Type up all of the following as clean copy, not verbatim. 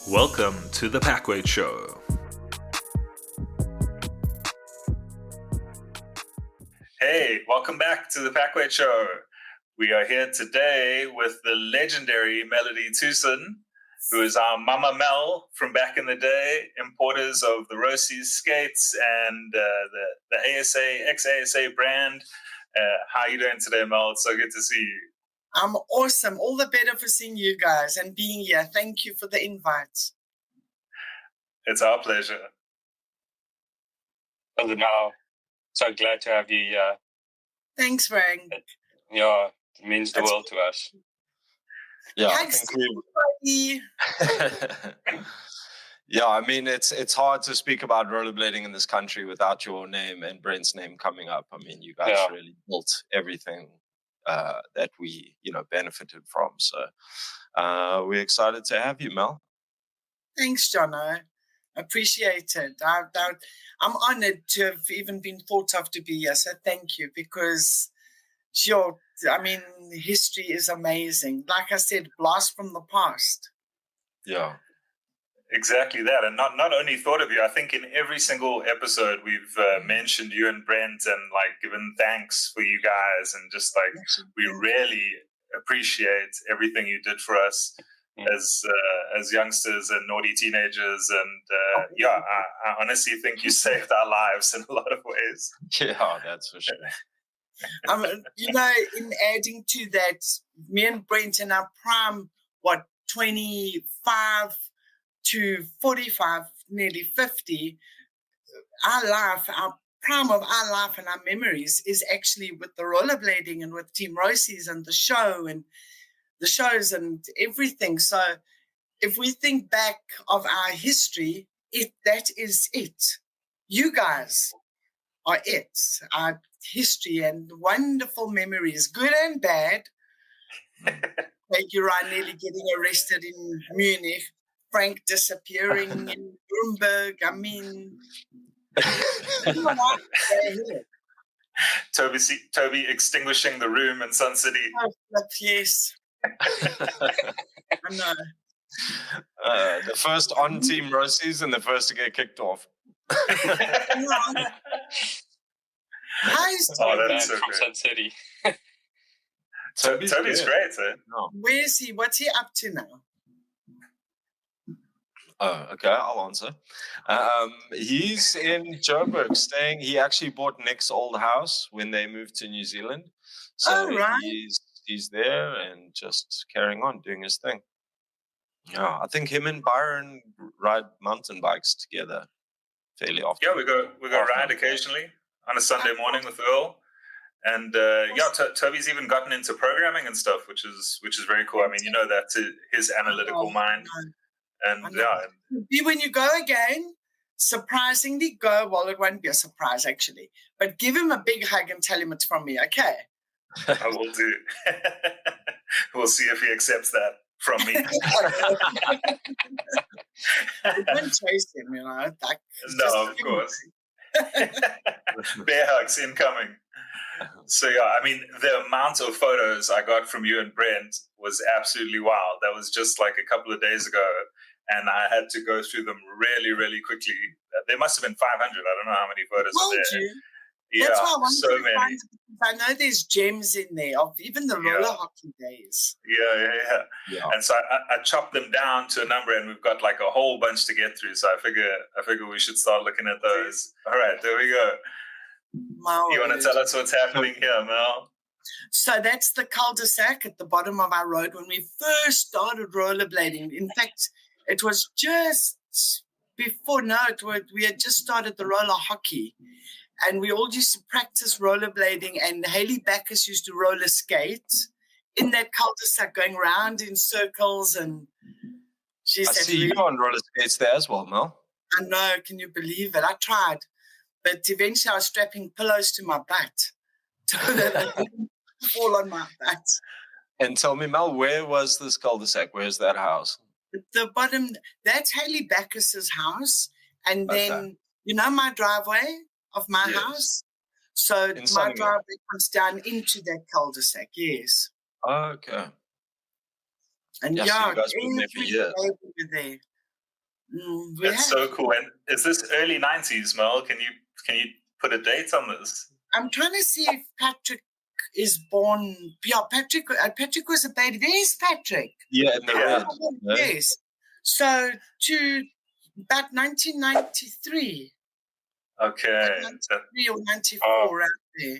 Welcome to the Packweight Show. Hey, welcome back to the Packweight Show. We are here today with the legendary Melody Tuson, who is our Mama Mel from back in the day, importers of the Roces skates and the ASA, ex-ASA brand. How are you doing today, Mel? It's so good to see you. I'm awesome. All the better for seeing you guys and being here. Thank you for the invite. It's our pleasure. Well, now, so glad to have you here. Thanks, Frank. Yeah, it means the world to us. Yeah, Thanks, everybody. Yeah, I mean, it's hard to speak about rollerblading in this country without your name and Brent's name coming up. I mean, you guys really built everything that we, benefited from. So we're excited to have you, Mel. Thanks, Jono. Appreciate it. I'm honored to have even been thought of to be here. So thank you, because history is amazing. Like I said, blast from the past. Yeah. Exactly that. And not only thought of you, I think in every single episode we've mentioned you and Brent and given thanks for you guys, and just we really appreciate everything you did for us as youngsters and naughty teenagers. And I honestly think you saved our lives in a lot of ways. Yeah, that's for sure. In adding to that, me and Brent in our prime, 25 to 45, nearly 50, our prime of our life and our memories is actually with the rollerblading and with Team Roces and the shows and everything. So if we think back of our history, that is it. You guys are it. Our history and wonderful memories, good and bad. Like Ryan nearly getting arrested in Munich, Frank disappearing in Nuremberg. I mean, Toby extinguishing the room in Sun City. Oh, yes. I know. The first on Team Roces and the first to get kicked off. How's that's so from great. Sun City. Toby's great, eh? No. Where is he? What's he up to now? Oh, okay, I'll answer. He's in Joburg staying. He actually bought Nick's old house when they moved to New Zealand. So right. he's there and just carrying on, doing his thing. Yeah, I think him and Byron ride mountain bikes together fairly often. Yeah, we go ride occasionally on a Sunday morning with Earl. And Toby's even gotten into programming and stuff, which is very cool. I mean, that's his analytical mind. And when you go again, surprisingly go. Well, it won't be a surprise actually, but give him a big hug and tell him it's from me, okay? I will do. We'll see if he accepts that from me. Don't chase him, No, of course. Bear hugs incoming. So the amount of photos I got from you and Brent was absolutely wild. That was just a couple of days ago, and I had to go through them really, really quickly. There must have been 500. I don't know how many photos are there. Yeah, that's why I wanted so to many. find it, I know there's gems in there of even the roller hockey days. Yeah. And so I chopped them down to a number, and we've got a whole bunch to get through. So I figure we should start looking at those. All right, there we go. You want to tell us what's happening here, Mel? So that's the cul-de-sac at the bottom of our road when we first started rollerblading. In fact, it was just before, we had just started the roller hockey. And we all used to practice rollerblading, and Haley Backus used to roller skate in that cul-de-sac, going round in circles. And I see you on roller skates there as well, Mel. I know, can you believe it? I tried. But eventually I was strapping pillows to my butt so that I didn't fall on my butt. And tell me, Mel, where was this cul-de-sac? Where's that house? At the bottom, that's Haley Backus's house. And then, my driveway of my house? So my driveway comes down into that cul-de-sac, yes. Okay. And so you guys been there for years. There. That's so cool. And is this early 90s, Mel? Can you put a date on this? I'm trying to see if Patrick is born. Yeah, Patrick was a baby. There's Patrick. Yeah, in the red. Yes. So to about 1993. Okay. 93 or 94 out there.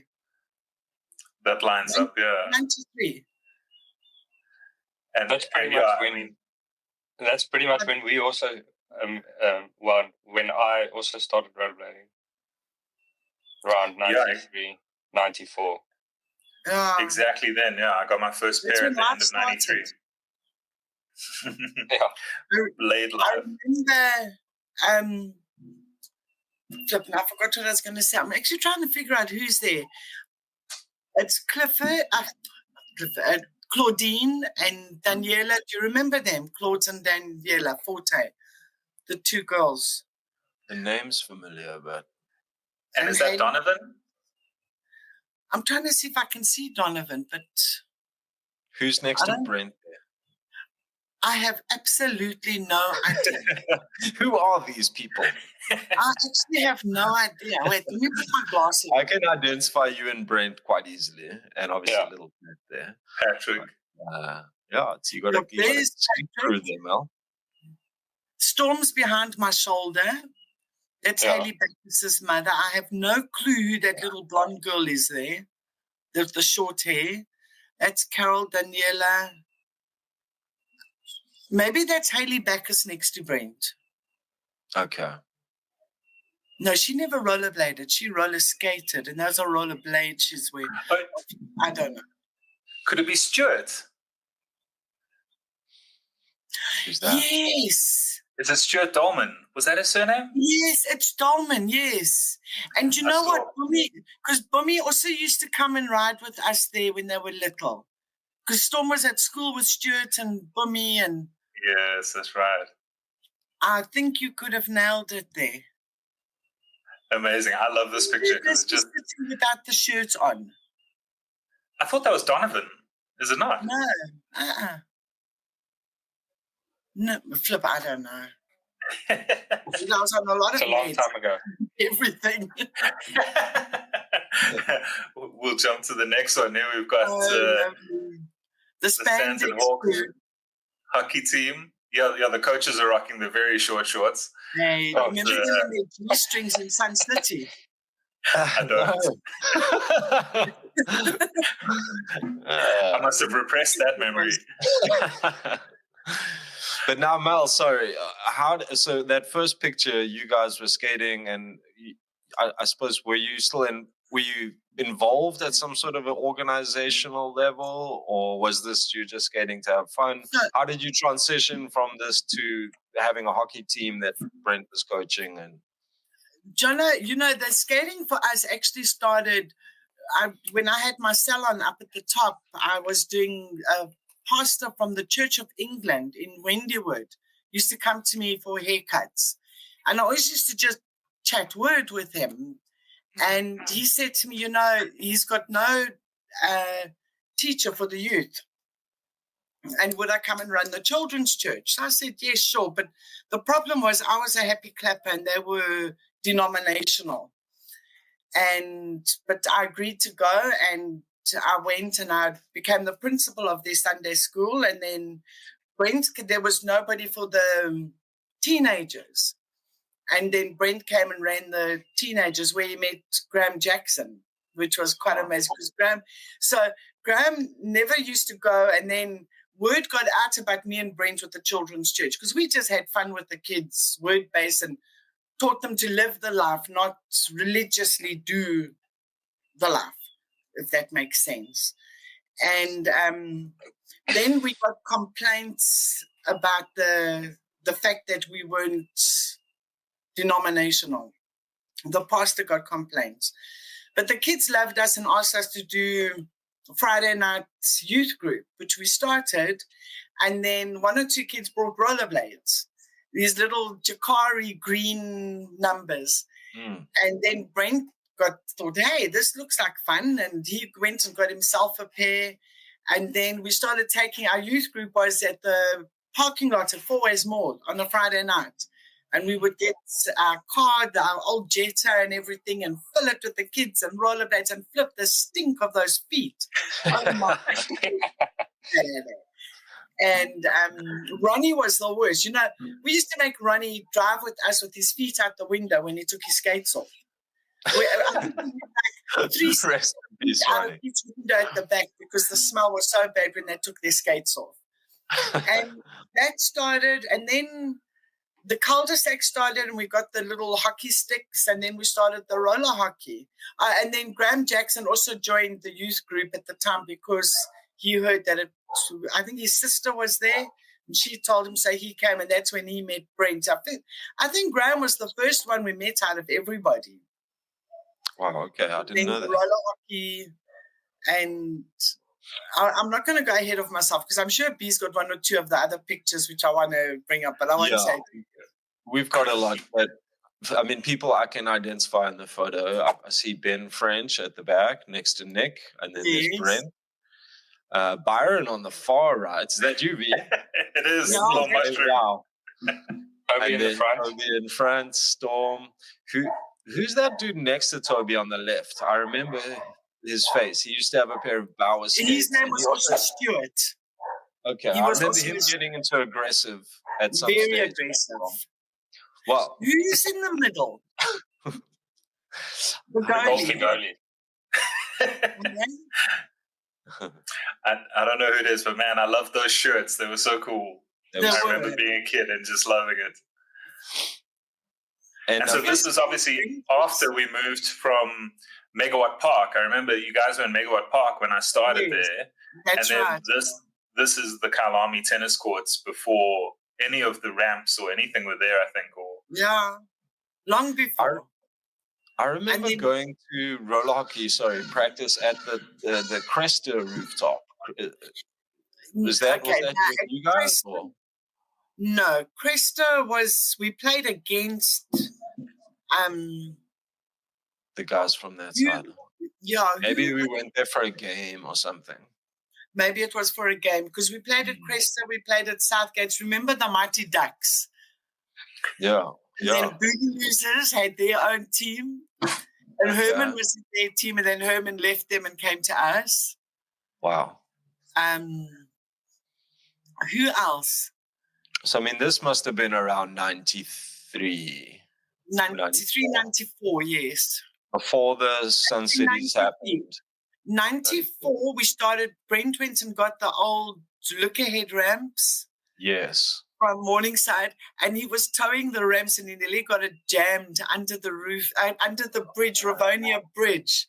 That lines up, yeah. 93. And that's pretty much that's pretty much when we also when I also started rollerblading. Around 93, 94. Exactly then, yeah. I got my first pair at the end of 93. Late life. I remember, I forgot what I was going to say. I'm actually trying to figure out who's there. It's Claudine and Daniela. Do you remember them? Claude and Daniela Forte, the two girls. The name's familiar, but... And is that Donovan? I'm trying to see if I can see Donovan, but... Who's next to Brent? I have absolutely no idea. Who are these people? I actually have no idea. Wait, let me put my glasses on. I can identify you and Brent quite easily, and obviously a little bit there. Patrick. So you got to through them, Mel. Storm's behind my shoulder. That's Haley Backus's mother. I have no clue who that little blonde girl is there. The short hair. That's Carol, Daniela. Maybe that's Haley Backus next to Brent. Okay. No, she never rollerbladed. She roller skated, and those are rollerblades she's wearing. I don't know. Could it be Stuart? Who's that? Yes. Is it Stuart Dolman? Was that his surname? Yes, it's Dolman, yes. And you know what? Because Bummy also used to come and ride with us there when they were little. Because Storm was at school with Stuart and Bummy and... Yes, that's right. I think you could have nailed it there. Amazing. I love this picture. It's just sitting without the shirt on. I thought that was Donovan. Is it not? No. No, Flip, I don't know. I was on a lot of It's a long time ago. Everything. We'll jump to the next one. Here we've got the Stanton Hawks hockey team. Yeah, the coaches are rocking the very short shorts. Hey, remember them in their G-strings in Sun City? I don't. I must have repressed that memory. But now, Mel, sorry. So that first picture, you guys were skating, and I suppose were you involved at some sort of an organizational level, or was this you just skating to have fun? How did you transition from this to having a hockey team that Brent was coaching? And Jono, the skating for us actually started when I had my salon up at the top. I was doing a pastor from the Church of England in Wendywood used to come to me for haircuts, and I always used to just chat word with him. And he said to me, he's got no teacher for the youth. And would I come and run the children's church? So I said, yes, sure. But the problem was I was a happy clapper and they were denominational. But I agreed to go, and I went and I became the principal of their Sunday school. And then there was nobody for the teenagers. And then Brent came and ran the teenagers, where he met Graham Jackson, which was quite amazing. Because Graham never used to go, and then word got out about me and Brent with the children's church, because we just had fun with the kids, word-based, and taught them to live the life, not religiously do the life, if that makes sense. And then we got complaints about the fact that we weren't denominational. The pastor got complaints. But the kids loved us and asked us to do Friday night youth group, which we started. And then one or two kids brought rollerblades, these little Jacari green numbers. And then Brent thought, hey, this looks like fun. And he went and got himself a pair. And then we started taking, our youth group was at the parking lot at Four Ways Mall on a Friday night. And we would get our car, our old Jetta and everything, and fill it with the kids and rollerblades and flip the stink of those feet. Oh my. And Ronnie was the worst. You know, we used to make Ronnie drive with us with his feet out the window when he took his skates off. I think we had like 3 steps out of each window at the back because the smell was so bad when they took their skates off. And that started, and then the cul-de-sac started, and we got the little hockey sticks, and then we started the roller hockey. And then Graham Jackson also joined the youth group at the time because he heard that I think his sister was there, and she told him, so he came, and that's when he met Brent. I think Graham was the first one we met out of everybody. Wow, okay, I didn't know that. Roller hockey, and I'm not going to go ahead of myself because I'm sure B's got 1 or 2 of the other pictures which I want to bring up, but I won't say. We've got a lot, but I mean, people I can identify in the photo. I see Ben French at the back next to Nick, and then there's Brent. Byron on the far right. Is that you, V? It is. No, wow. Toby in the front. Toby in front. Storm. Who's that dude next to Toby on the left? I remember his face. He used to have a pair of Bauer skates. His name was also Stuart. Okay, I remember him getting into aggressive at some stage. Very aggressive. Well, who's in the middle? The goalie. I don't know who it is, but man, I love those shirts. They were so cool. I remember being a kid and just loving it. And so this was obviously after we moved from Megawatt Park. I remember you guys were in Megawatt Park when I started there. That's and then right. This is the Kyalami tennis courts before any of the ramps or anything were there, I think. Yeah, long before. I remember going to roller hockey, practice at the Cresta rooftop. Was that you guys? Or? No, Cresta we played against the guys from that side. Yeah. Maybe we went there for a game or something. Maybe it was for a game because we played at Cresta, we played at Southgate. Remember the Mighty Ducks? Yeah. And then Boogie Losers had their own team. And Herman was in their team, and then Herman left them and came to us. Wow. Who else? So, I mean, this must have been around 93. 93, 94, yes. Before the Sun Cities happened. 94, we started, Brent went and got the old look-ahead ramps. Yes. From Morningside, and he was towing the ramps, and he nearly got it jammed under the roof, under the bridge, Ravonia Bridge,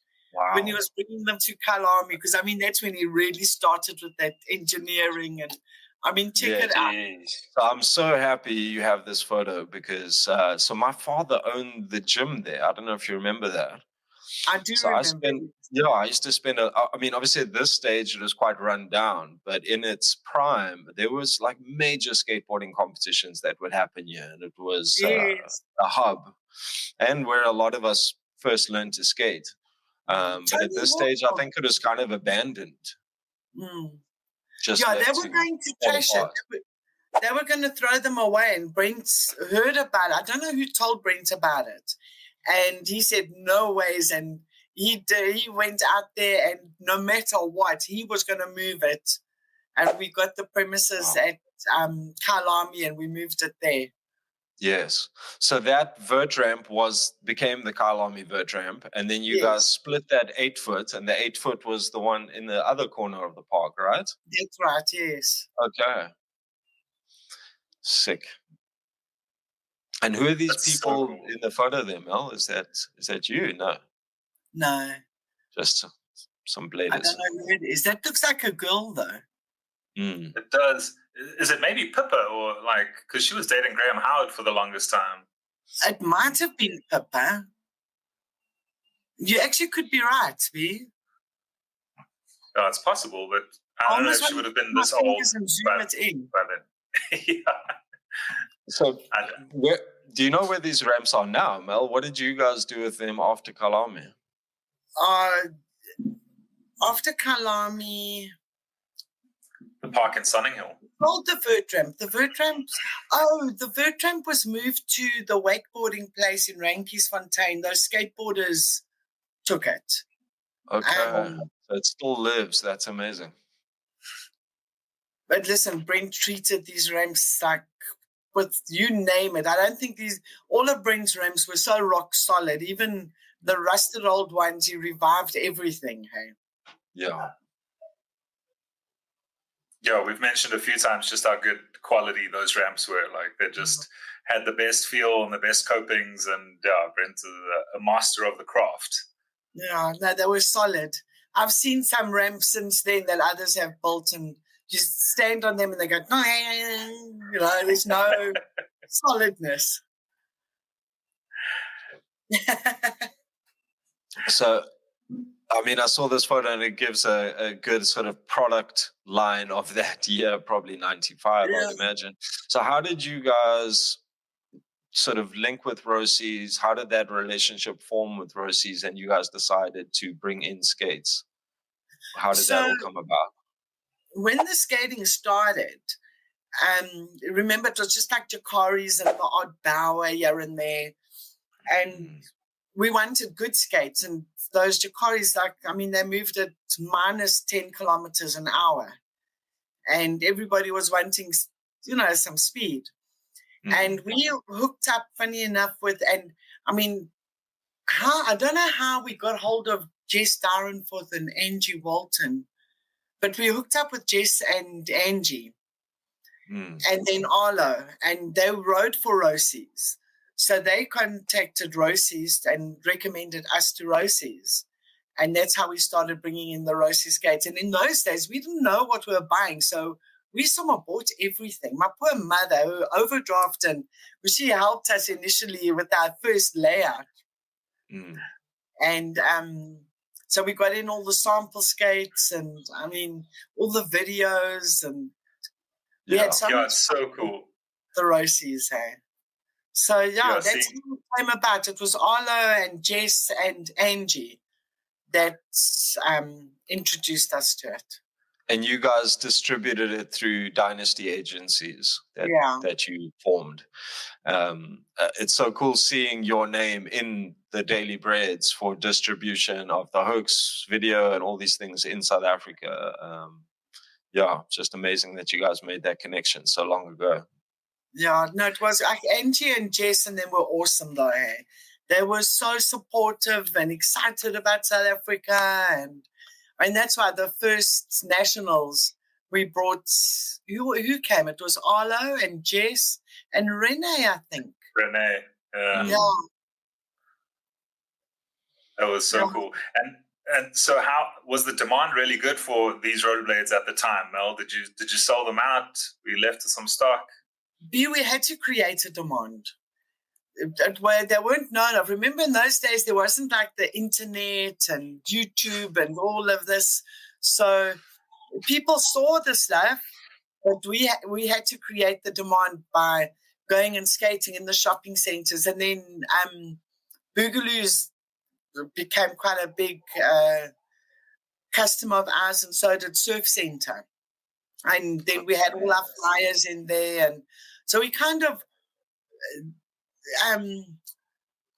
when he was bringing them to Kyalami, because, I mean, that's when he really started with that engineering, and, I mean, check it out. So I'm so happy you have this photo because, so my father owned the gym there. I don't know if you remember that. I do remember. I used to spend I mean, obviously at this stage it was quite run down, but in its prime, there was like major skateboarding competitions that would happen here. And it was a hub and where a lot of us first learned to skate. But at this stage, I think it was kind of abandoned. They were going to trash it. They were going to throw them away, and Brent heard about it. I don't know who told Brent about it. And he said, no ways. And he went out there, and no matter what, he was going to move it. And we got the premises at Kyalami, and we moved it there. Yes. So that vert ramp became the Kyalami vert ramp. And then you guys split that 8-foot, and the 8-foot was the one in the other corner of the park, right? That's right, yes. Okay. Sick. And who are these people in the photo there, Mel? Is that you? No. Just some bladers. I don't know who it is. That looks like a girl, though. It does. Is it maybe Pippa or because she was dating Graham Howard for the longest time? It might have been Pippa. You actually could be right, V. Oh, it's possible, but I don't know if she would have been this old. By then. Yeah. So, do you know where these ramps are now, Mel? What did you guys do with them after Kyalami? After Kyalami, the park in Sunninghill. sold the vert ramp. The vert ramp was moved to the wakeboarding place in Rankiesfontein. Those skateboarders took it. Okay. So it still lives. That's amazing. But listen, Brent treated these ramps like with you name it. I don't think all of Brent's ramps were so rock solid. Even the rusted old ones, he revived everything. Hey. Yeah. Yeah, we've mentioned a few times just how good quality those ramps were. Like they just had the best feel and the best copings, and Brent is a master of the craft. Yeah, no, they were solid. I've seen some ramps since then that others have built, and just stand on them and they go, there's no solidness. So, I mean, I saw this photo and it gives a good sort of product line of that year, probably 95, I would imagine. So how did you guys sort of link with Roces? How did that relationship form with Roces, and you guys decided to bring in skates? How did that all come about? When the skating started, remember it was just like Jakaris and the odd Bauer here and there. And we wanted good skates, and those Jakaris, they moved at minus 10 kilometers an hour, and everybody was wanting, some speed. And we hooked up, funny enough, I don't know how we got hold of Jess Dyrenforth and Angie Walton, but we hooked up with Jess and Angie, and then Arlo, and they rode for Roces. So they contacted Roces and recommended us to Roces. And that's how we started bringing in the Roces skates. And in those days, we didn't know what we were buying. So we somehow bought everything. My poor mother, who overdrafted, she helped us initially with our first layout. And so we got in all the sample skates and, all the videos. And we had it's so cool. The Roces, hey? So, that's how it came about. It was Arlo and Jess and Angie that introduced us to it. And you guys distributed it through Dynasty agencies that you formed. It's so cool seeing your name in the Daily Breads for distribution of the Hoax video and all these things in South Africa. Just amazing that you guys made that connection so long ago. Yeah, no, it was Angie and Jess and them were awesome though. Hey? They were so supportive and excited about South Africa, and that's why the first nationals we brought. Who came? It was Arlo and Jess and Renee, I think. Renee, yeah. That was so cool. And so, how was the demand really good for these rollerblades at the time, Mel? Did you sell them out? Were you left with some stock? We had to create a demand. They weren't known of. Remember in those days, there wasn't like the internet and YouTube and all of this. So people saw the stuff, but we had to create the demand by going and skating in the shopping centers. And then Boogaloos became quite a big customer of ours, and so did Surf Center. And then we had all our flyers in there. And so we kind of,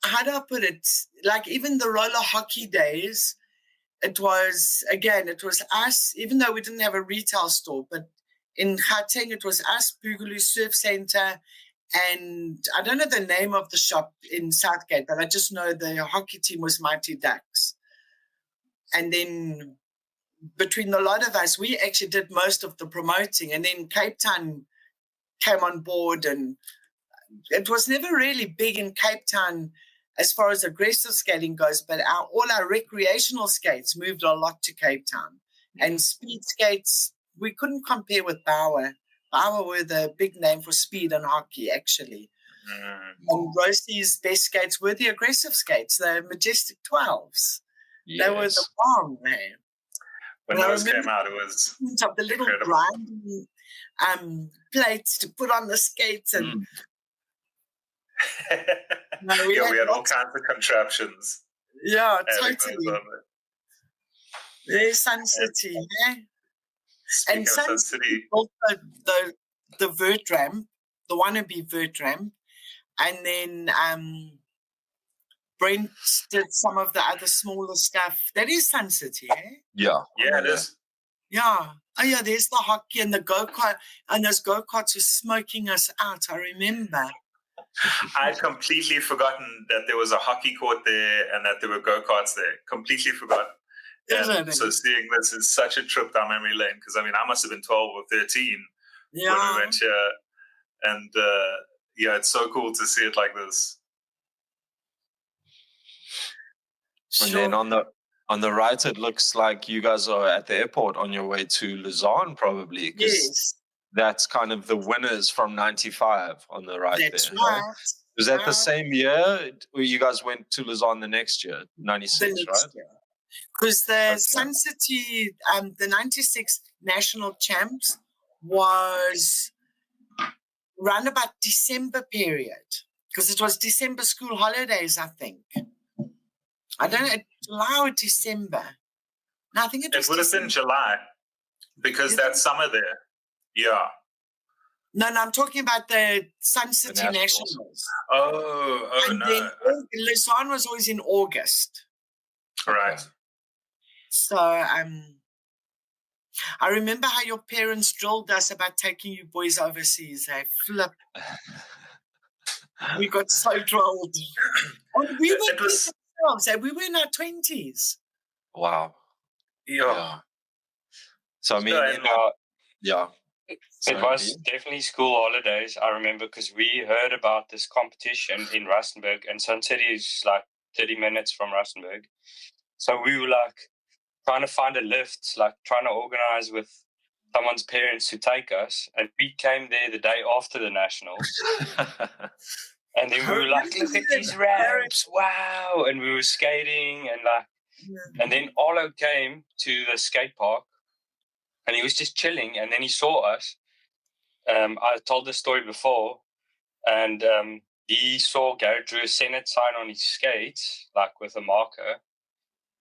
how do I put it? Like even the roller hockey days, it was us, even though we didn't have a retail store, but in Gauteng, it was us, Boogaloo Surf Center, and I don't know the name of the shop in Southgate, but I just know the hockey team was Mighty Ducks. And then between the lot of us, we actually did most of the promoting. And then Cape Town came on board, and it was never really big in Cape Town as far as aggressive skating goes, but all our recreational skates moved a lot to Cape Town. And speed skates, we couldn't compare with Bauer. Bauer were the big name for speed and hockey, actually. And Roces' best skates were the aggressive skates, the Majestic 12s. Yes. They were the bomb, man. When those came out, it was the little grinding plates to put on the skates. And we had all kinds of contraptions. Yeah, totally. There's Sun City, yeah. Speaking And of Sun City, also the vert ramp, the wannabe vert ramp, and then Brent did some of the other smaller stuff. That is Sun City, eh? Yeah. Yeah, it is. Yeah. Oh, yeah, there's the hockey and the go-kart. And those go-karts were smoking us out, I remember. I'd completely forgotten that there was a hockey court there and that there were go-karts there. Completely forgotten. And so seeing this is such a trip down memory lane, because, I mean, I must have been 12 or 13 when we went here. And, yeah, it's so cool to see it like this. And then on the right, it looks like you guys are at the airport on your way to Lausanne, probably. Yes. That's kind of the winners from 95 on the right. That's there. Right. Was that the same year, or you guys went to Lausanne the next year, 96, right? Because the Sun City, the 96 national champs was around about December period, because it was December school holidays, I think. I don't know, July or December. No, I think it would have been July, because that's summer there. Yeah. No, I'm talking about the Sun City Nationals. Oh, and no. Then Lausanne was always in August. Right. So I remember how your parents drilled us about taking you boys overseas. They flip. We got so drilled. And we were ourselves. We were in our 20s. Wow. Yeah. So I mean, It was definitely school holidays, I remember, because we heard about this competition in Rustenburg, and Sun City is like 30 minutes from Rustenburg. So we were like trying to find a lift, like trying to organize with someone's parents to take us. And we came there the day after the Nationals. And then we were like, look at these ramps, wow. And we were skating and and then Arlo came to the skate park and he was just chilling, and then he saw us. I told this story before, and he saw Garrett drew a Senate sign on his skates, like with a marker,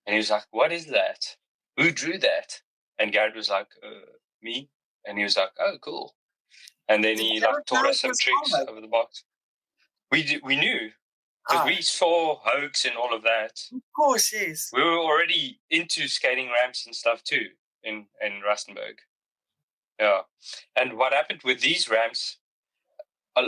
and he was like, what is that? Who drew that? And Garrett was like, me. And he was like, oh, cool. And then he taught us some tricks over the box. We knew, because we saw Hoax and all of that. Of course, yes. We were already into skating ramps and stuff too in Rustenburg. Yeah. And what happened with these ramps, a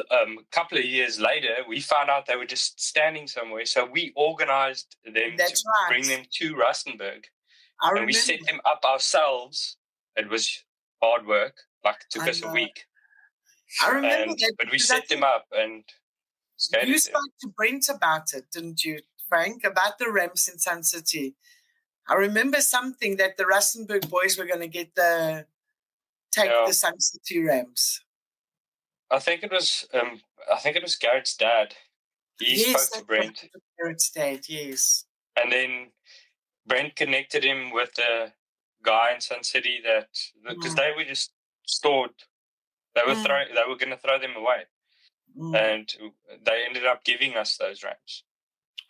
couple of years later, we found out they were just standing somewhere. So we organized them to bring them to Rustenburg. And we set them up ourselves. It was hard work, like it took us a week. I remember that. But we set them up and skated. You spoke to Brent about it, didn't you, Frank, about the ramps in Sun City? I remember something that the Rustenburg boys were going to get the Sun City ramps. I think it was Garrett's dad. He spoke to Brent. Garrett's dad, yes. And then Brent connected him with the guy in Sun City because they were just stored. They were going to throw them away, and they ended up giving us those ramps.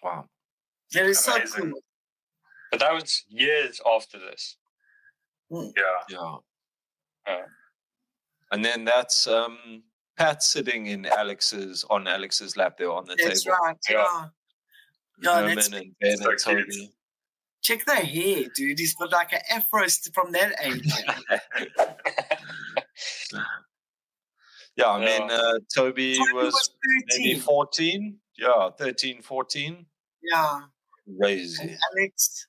Wow, that is so cool. But that was years after this. Yeah. And then that's Pat sitting in Alex's lap there on the table. That's right. Yeah. Herman and Ben and Toby. Check the hair, dude. He's got like an afro from that age. Yeah, I mean, Toby was maybe 14. Yeah, 13, 14. Yeah. Crazy. And Alex,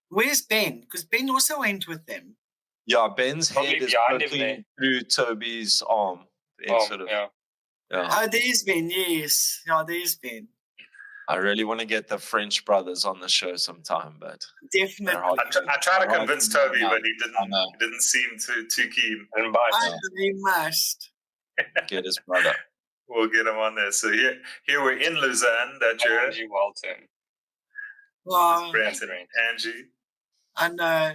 where's Ben? Because Ben also went with them. Yeah, Ben's head is poking through Toby's arm. Yeah. Oh, there's Ben, yes. Yeah, there's Ben. I really want to get the French brothers on the show sometime, but definitely. I tried to convince Toby, but he didn't seem too keen. He must get his brother. We'll get him on there. So here we're in Lausanne. That year. Angie Walton. Wow. Branson, Angie. I know.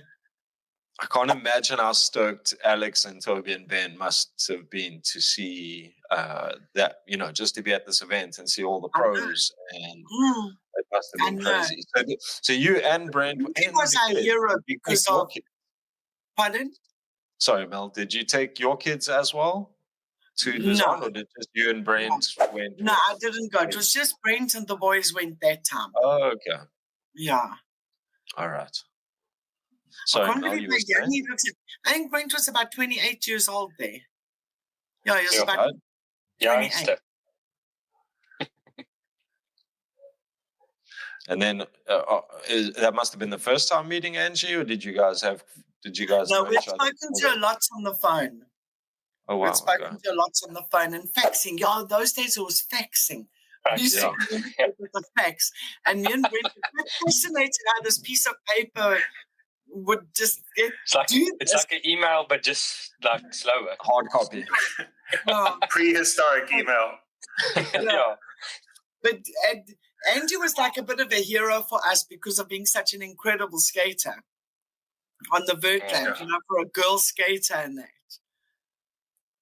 I can't imagine how stoked Alex and Toby and Ben must have been to see that, just to be at this event and see all the pros. And it must have been crazy. So you and Brent... He was our hero because of... Pardon? Sorry, Mel, did you take your kids as well to Lausanne, or did just you and Brent went? No, I didn't go. It was just Brent and the boys went that time. Oh, okay. Yeah. All right. Sorry, Mel, you were saying? I think Brent was about 28 years old there. Yeah, he was about 28. And then that must have been the first time meeting Angie, or did you guys know each other? No, we've spoken to a lot on the phone. Oh, wow. We've spoken to a lot on the phone and faxing. Yeah, those days it was faxing. With the fax. And me and Brent were fascinated how this piece of paper would just get. It's like an email, but just like slower. Hard copy. Prehistoric email. Yeah. But Angie was like a bit of a hero for us because of being such an incredible skater on the Vertland, for a girl skater and that.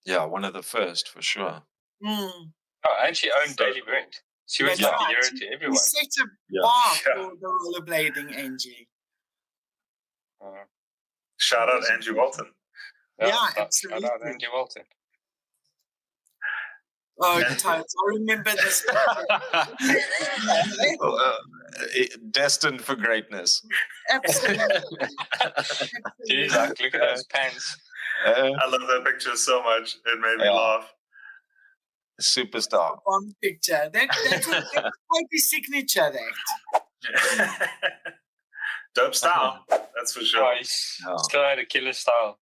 Yeah, one of the first, for sure. Mm. Oh, and she owned Daily Bread. She was like a hero to everyone. She set a bar for the rollerblading, Angie. Shout out Angie Walton. Yeah, absolutely. Shout out Angie Walton. Oh, totes. I remember this. Destined for greatness. Absolutely. Jeez, look at those pants. I love that picture so much. It made me laugh. Superstar. One picture. That's my signature, that. Dope style. That's for sure. Oh, he still had a killer style.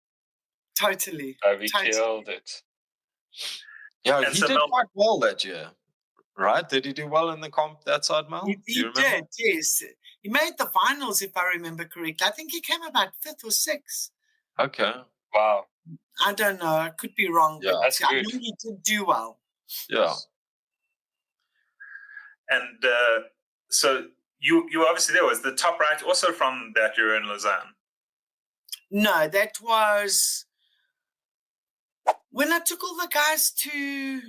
Totally. Oh, he killed it. Yeah, he did quite well that year, right? Did he do well in the comp that side, Mel? He did, yes. He made the finals, if I remember correctly. I think he came about 5th or 6th. Okay. Wow. I don't know. I could be wrong. Yeah, that's good. I know he did do well. Yeah. And so you obviously there was the top right also from that year in Lausanne. No, that was when I took all the guys to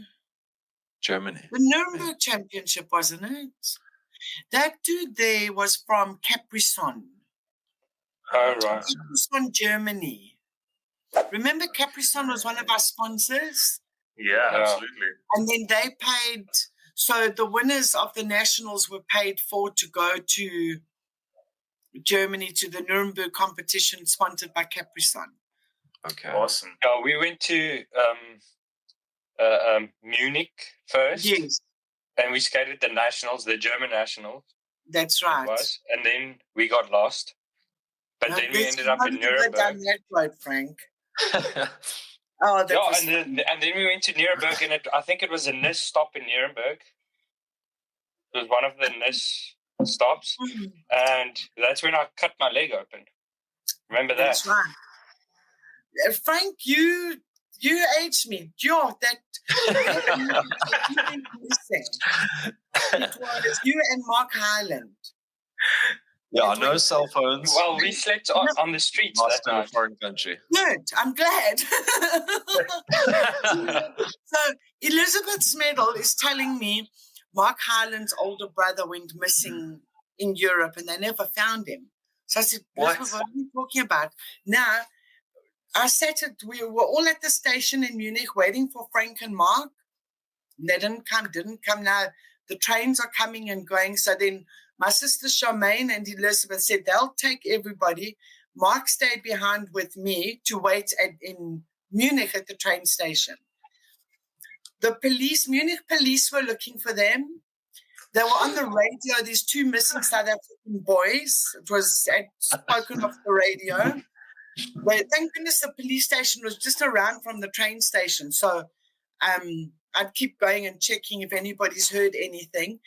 Germany. The Nuremberg Championship, wasn't it? That dude there was from Capri-Sun. Oh, right. Capri-Sun, Germany. Remember Capri-Sun was one of our sponsors? Yeah, absolutely. And then they paid, so the winners of the nationals were paid for to go to Germany to the Nuremberg competition sponsored by Capri-Sun. Okay. Awesome. We went to Munich first. Yes. And we skated the nationals, the German nationals. That's right. And then we got lost. But then we ended up in Nuremberg. Down that road, Frank. Oh, and then we went to Nuremberg, and I think it was a NIS stop in Nuremberg. It was one of the NIS stops. And that's when I cut my leg open. Remember that? That's right. Frank, you aged me. You're that. It was you and Mark Highland. Yeah, no cell phones. Well, we slept on the streets that night. In a foreign country. Good. I'm glad. So Elizabeth Smedel is telling me Mark Highland's older brother went missing in Europe and they never found him. So I said, what are you talking about? Now, we were all at the station in Munich waiting for Frank and Mark. They didn't come. Now the trains are coming and going. So then my sister Charmaine and Elizabeth said they'll take everybody. Mark stayed behind with me to wait in Munich at the train station. The Munich police were looking for them. They were on the radio. These 2 missing South African boys. It was spoken off the radio. But thank goodness the police station was just around from the train station. So I'd keep going and checking if anybody's heard anything.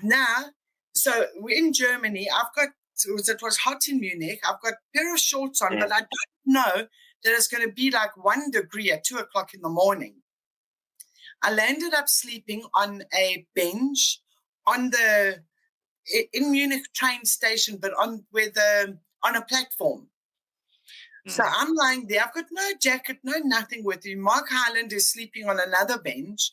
Now, so we're in Germany. It was hot in Munich. I've got a pair of shorts on, but I don't know that it's going to be like 1 degree at 2 o'clock in the morning. I landed up sleeping on a bench in Munich train station, but on a platform. So I'm lying there. I've got no jacket, no nothing with me. Mark Highland is sleeping on another bench.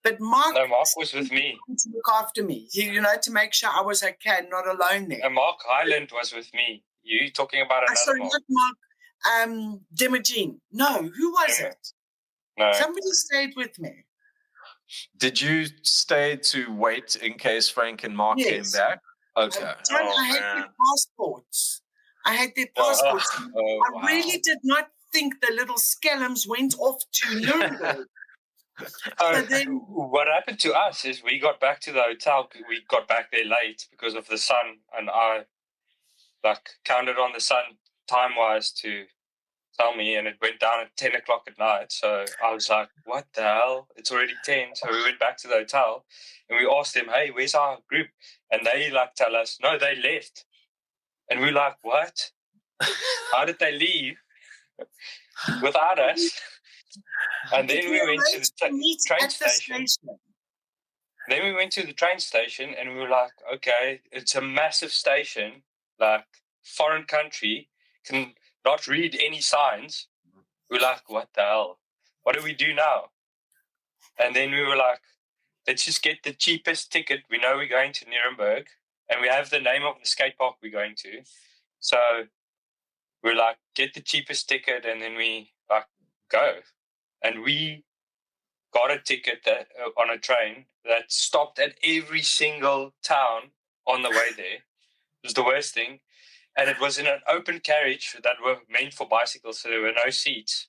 But Mark was with me. To look after me, to make sure I was okay and not alone there. And Mark Highland was with me. You talking about another Mark? Not Mark. Dimogene. No, who was it? No. Somebody stayed with me. Did you stay to wait in case Frank and Mark came back? Okay. I had their passports. I really did not think the little skellums went off to Nuremberg. So then, what happened to us is we got back to the hotel. We got back there late because of the sun, and I counted on the sun time-wise to tell me, and it went down at 10 o'clock at night. So I was like, what the hell? It's already 10. So we went back to the hotel and we asked them, hey, where's our group? And they tell us, no, they left. And we're like, what? How did they leave without us? And then we went to the train station. Then we went to the train station and we were like, okay, it's a massive station, foreign country, can not read any signs. We're like, what the hell? What do we do now? And then we were like, let's just get the cheapest ticket. We know we're going to Nuremberg and we have the name of the skate park we're going to. So we're like, get the cheapest ticket and then we go. And we got a ticket on a train that stopped at every single town on the way there. It was the worst thing. And it was in an open carriage that were meant for bicycles, so there were no seats.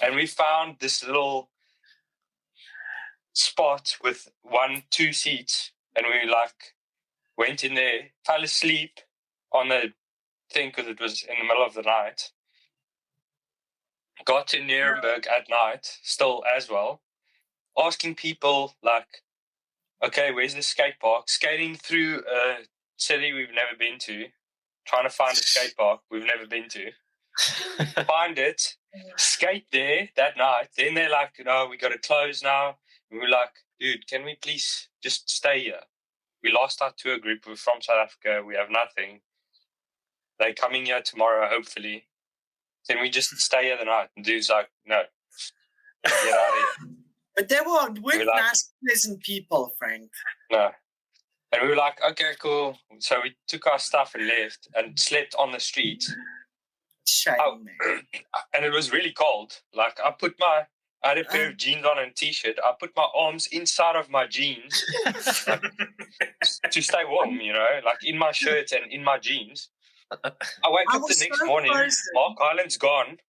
And we found this little spot with 1-2 seats, and we went in there, fell asleep on the thing because it was in the middle of the night. Got to Nuremberg at night, still as well, asking people okay, where's the skate park? Skating through a city we've never been to, trying to find a skate park we've never been to, find it, skate there that night. Then they're like, no, we got to close now. And we're like, dude, can we please just stay here? We lost our tour group. We're from South Africa. We have nothing. They're coming here tomorrow, hopefully. Can we just stay here the night? And dude's like, no, get out of here. But they weren't nice, pleasant people, Frank. No. And we were like, okay, cool. So we took our stuff and left and slept on the street. Shame, man. And it was really cold. I had a pair of jeans on and a t-shirt. I put my arms inside of my jeans to stay warm, in my shirt and in my jeans. I wake up the next morning, Mark Island's gone.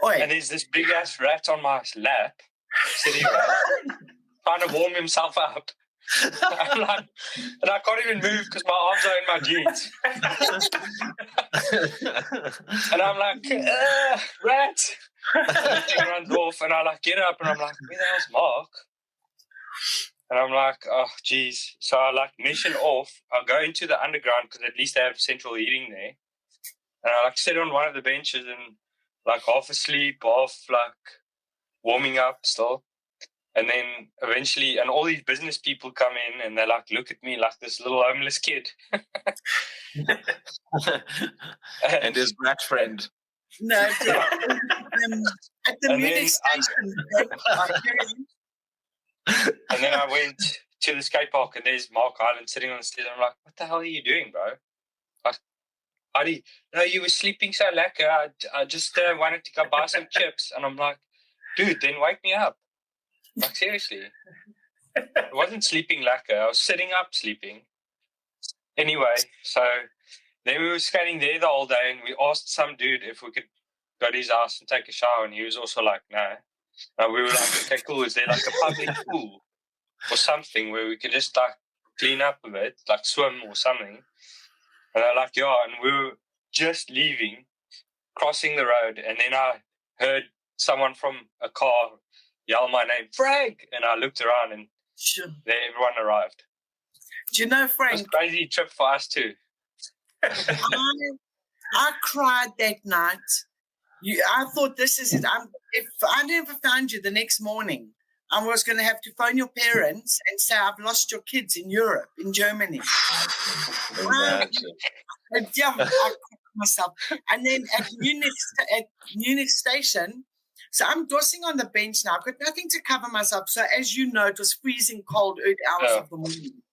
And there's this big-ass rat on my lap, sitting there, trying to warm himself up. And I can't even move because my arms are in my jeans. And I'm like, rat. And the thing runs off and I get up and I'm like, where the hell's Mark? And I'm like, oh, geez. So I mission off. I'll go into the underground because at least they have central heating there. And I sit on one of the benches and half asleep, half warming up still. And then eventually, and all these business people come in and they look at me like this little homeless kid. And his black friend. No, at the Munich station. And then I went to the skate park and there's Mark Island sitting on the stairs. I'm like, what the hell are you doing, bro? No, you were sleeping so lekker. I just wanted to go buy some chips. And I'm like, dude, then wake me up. Seriously. I wasn't sleeping lekker. I was sitting up sleeping. Anyway, so then we were skating there the whole day and we asked some dude if we could go to his house and take a shower. And he was also like, no. And we were like, okay, cool. Is there a public pool or something where we could just clean up a bit, swim or something? And they're like, yeah. And we were just leaving, crossing the road. And then I heard someone from a car yell my name, Frank. And I looked around and there everyone arrived. Do you know, Frank? It was a crazy trip for us too. I cried that night. I thought this is it. If I never found you the next morning, I was going to have to phone your parents and say, I've lost your kids in Europe, in Germany. I cried myself. And then at Munich station, so I'm dossing on the bench now. I've got nothing to cover myself. So as you know, it was freezing cold 8 hours of the morning.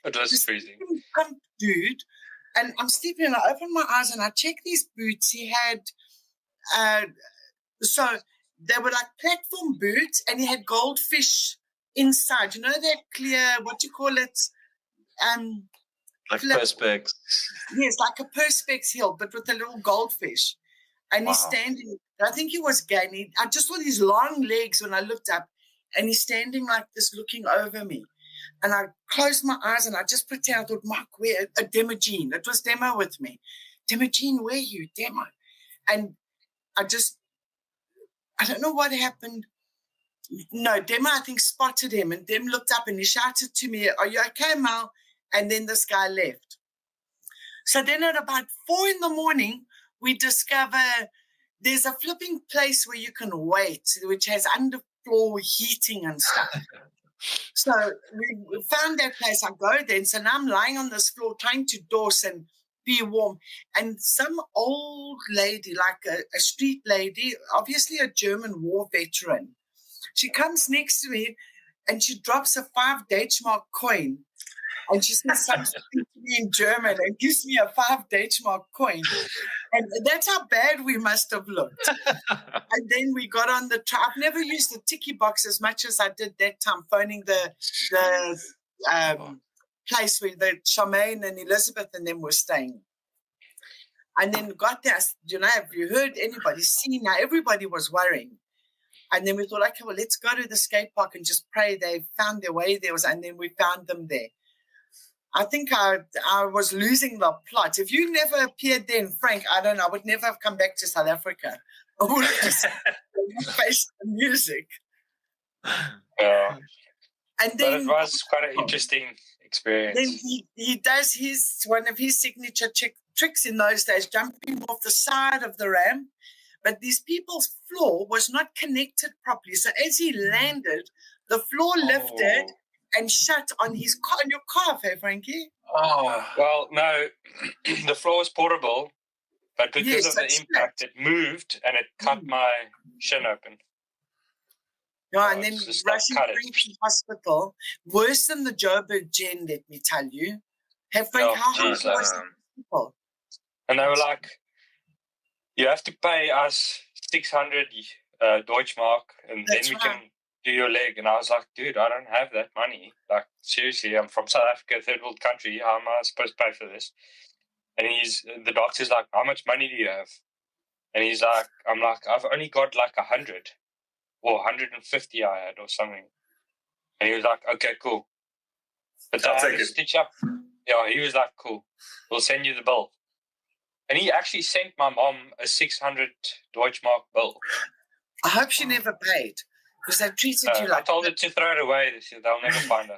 It was freezing. Some dude And I'm sleeping, and I open my eyes, and I check these boots. He had, so they were like platform boots, and he had goldfish inside. You know that clear, what do you call it? Like perspex. Yes, like a perspex heel, but with a little goldfish. And he's standing, I think he was gay. I just saw these long legs when I looked up, and he's standing like this looking over me. And I closed my eyes, and I just pretend, I thought, Mark, where? Demogene. It was Demo with me. Demogene, where are you? Demo. And I don't know what happened. No, Demo, I think, spotted him, and Dem looked up, and he shouted to me, "Are you okay, Mal?" And then this guy left. So then at about 4 a.m, we discover there's a flipping place where you can wait, which has underfloor heating and stuff. So we found that place. I go there, and so now I'm lying on this floor trying to douse and be warm. And some old lady, like a street lady, obviously a German war veteran, she comes next to me, and she drops a 5 Deutschmark coin. And she says something to me in German and gives me a 5 Deutschmark coin. And that's how bad we must have looked. And then we got on the train. I've never used the ticky box as much as I did that time, phoning the place where the Charmaine and Elizabeth and them were staying. And then got there, have you heard anybody seen? Now everybody was worrying. And then we thought, okay, well, let's go to the skate park and just pray they found their way there. And then we found them there. I think I was losing the plot. If you never appeared then, Frank, I don't know, I would never have come back to South Africa. I would have just faced the music. Yeah. And then, but it was quite an interesting experience. Then he does one of his signature tricks in those days, jumping off the side of the ramp. But these people's floor was not connected properly. So as he landed, the floor lifted and shut on his car, on your calf, hey, Frankie? Oh. Well, no, the floor was portable, but because of the impact, it moved and it cut my shin open. Yeah, and then rushing Frank to hospital, worse than the Joburg Gen, let me tell you. Hey, Frank, how hard was the people? And they were like, you have to pay us 600 Deutschmark, and then we can do your leg. And I was like, dude, I don't have that money. Like, seriously, I'm from South Africa, third world country. How am I supposed to pay for this? And the doctor's like, how much money do you have? And he's like, I'm like, I've only got like 100 or 150 I had or something. And he was like, okay, cool. But I had to stitch up. Yeah, he was like, cool. We'll send you the bill. And he actually sent my mom a 600 Deutschmark bill. I hope she never paid, because they treated you like... I told her to throw it away. They'll never find us.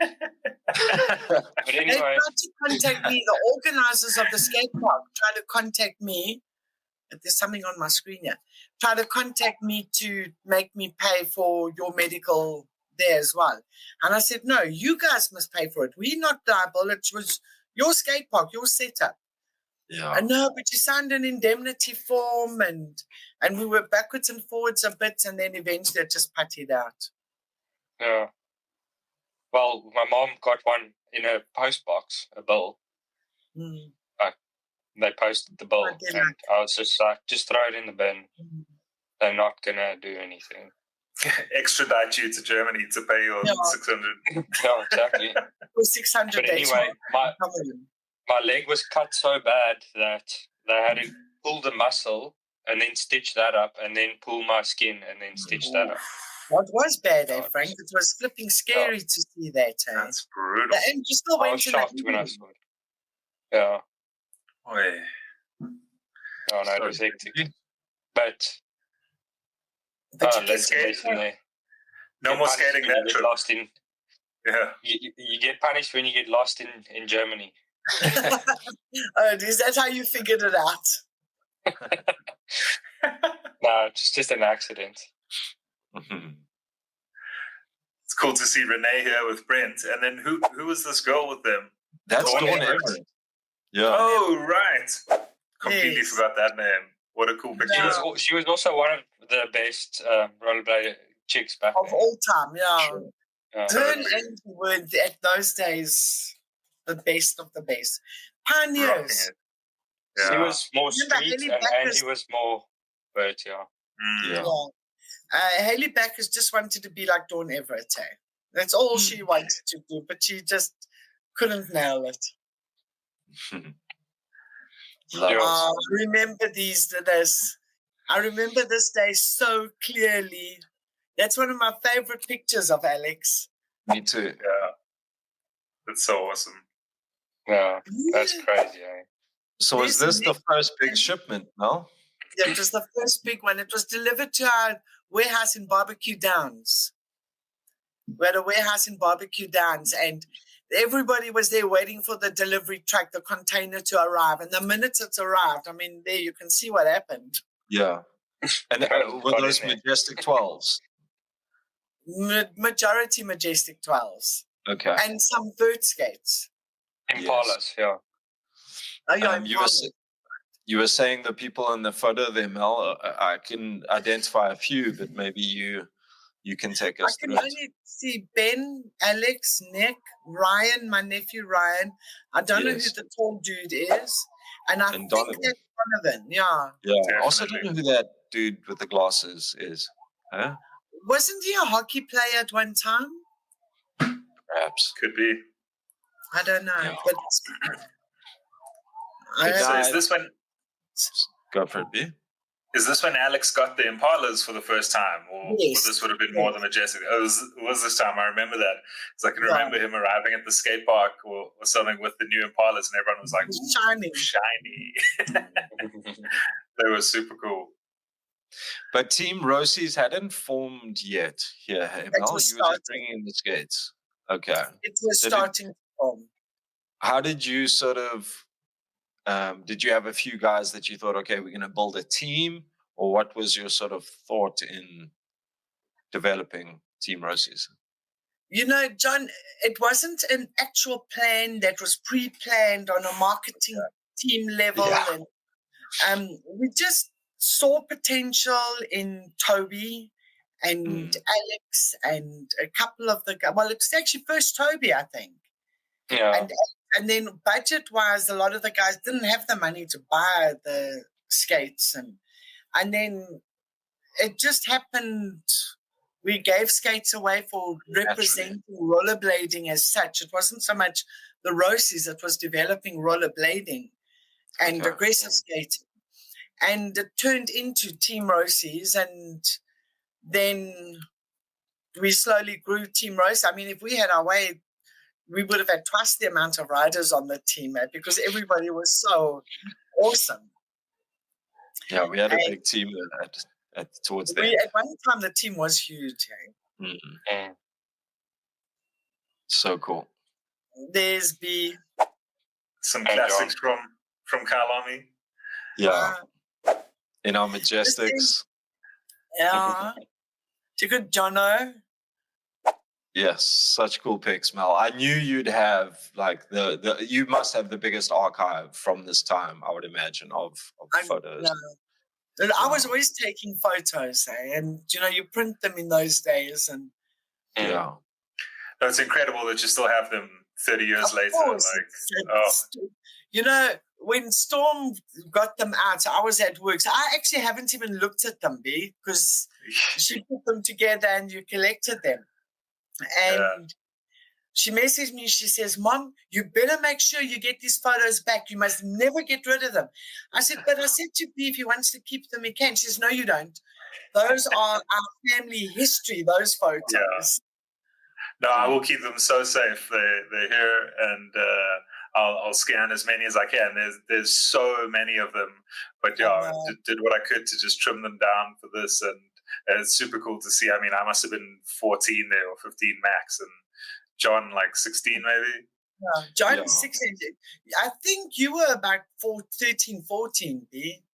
But anyway... They tried to contact me. The organisers of the skate park tried to contact me. There's something on my screen here. Tried to contact me to make me pay for your medical there as well. And I said, no, you guys must pay for it. We're not liable. It was your skate park, your setup. Yeah. I know, but you signed an indemnity form, and we were backwards and forwards a bit, and then eventually it just putted out. Yeah. Well, my mom got one in a post box, a bill. They posted the bill, and I was just like, just throw it in the bin. They're not going to do anything. Extradite you to Germany to pay your 600. No, exactly. For 600 But anyway, my leg was cut so bad that they had to pull the muscle and then stitch that up, and then pull my skin and then stitch that up. What was bad, Frank? It was flipping scary to see that. That's brutal. And you still I was shocked when I saw it. Yeah. Oh, no, it was hectic. But let's skate. No more skating that trip. Lost in, you get punished when you get lost in Germany. Is that how you figured it out? No, it's just an accident. It's cool to see Renee here with Brent. And then who was this girl with them? That's Dawn Everett. Yeah. Oh, right. Completely forgot that name. What a cool picture. She was also one of the best rollerblader chicks back of all time, yeah. Sure. Her and were at those days the best of the best. Pioneers. Yeah. He was more Remember street, Haley and Backus- Andy was more bird, yeah. Yeah. Haley Backus just wanted to be like Dawn Everett. Eh? That's all Mm. she wanted to do, but she just couldn't nail it. Love it. I remember this. I remember this day so clearly. That's one of my favorite pictures of Alex. Me too. Yeah. That's so awesome. Yeah, that's crazy, eh? So was this the first big shipment, no? Yeah, it was the first big one. It was delivered to our warehouse in Barbecue Downs. We had a warehouse in Barbecue Downs, and everybody was there waiting for the delivery truck, the container to arrive. And the minute it's arrived, I mean, there you can see what happened. Yeah. And were those Majestic 12s? Majority Majestic 12s. Okay. And some vert skates. Impalas, yeah. Oh, yeah, you were saying the people in the photo there, Mel. I can identify a few, but maybe you can take us through. I can only see Ben, Alex, Nick, Ryan, my nephew Ryan. I don't know who the tall dude is. And I think Donovan. that's Donovan, yeah. Yeah. Definitely. I also don't know who that dude with the glasses is. Huh? Wasn't he a hockey player at one time? Perhaps. Could be. I don't know. Yeah. But So is this when Go for it, B. Is this when Alex got the Impalas for the first time, or this would have been more the Majestic? It was this time. I remember that because I can remember him arriving at the skate park or something with the new Impalas, and everyone was like, "Shiny!" They were super cool. But Team Roces hadn't formed yet. Here, hey, Mel, you were just bringing in the skates. Okay. It was starting to form. How did you sort of? Did you have a few guys that you thought, okay, we're going to build a team, or what was your sort of thought in developing Team Roces? You know, John, it wasn't an actual plan that was pre-planned on a marketing team level, and we just saw potential in Toby and Alex and a couple of the guys. Well, it's actually first Toby, I think. Yeah. And then budget-wise, a lot of the guys didn't have the money to buy the skates. And then it just happened. We gave skates away for representing rollerblading as such. It wasn't so much the Roces, it was developing rollerblading and aggressive skating. And it turned into Team Roces, and then we slowly grew Team Roces. I mean, if we had our way, we would have had twice the amount of riders on the team because everybody was so awesome. Yeah, we had a big team towards the end. At one time, the team was huge. So cool. There's B. Some classics from Kalami. Yeah. In our Majestics. Yeah. You good, Jono? Yes, such cool pics, Mel. I knew you'd have like you must have the biggest archive from this time, I would imagine, of photos. Yeah. I was always taking photos, and you print them in those days, and no, it's incredible that you still have them 30 years later. When Storm got them out, I was at work. So I actually haven't even looked at them, B, because she put them together and you collected them. And she messaged me, she says, "Mom, you better make sure you get these photos back. You must never get rid of them." I said to B, if he wants to keep them, he can. She says, "No, you don't. Those are our family history, those photos." Yeah. No, I will keep them so safe. They're here, and I'll scan as many as I can. There's so many of them. But did what I could to just trim them down for this, and it's super cool to see. I mean, I must have been 14 there or 15 max, and John like 16 maybe. Yeah, John 16. I think you were about 13, 14, B.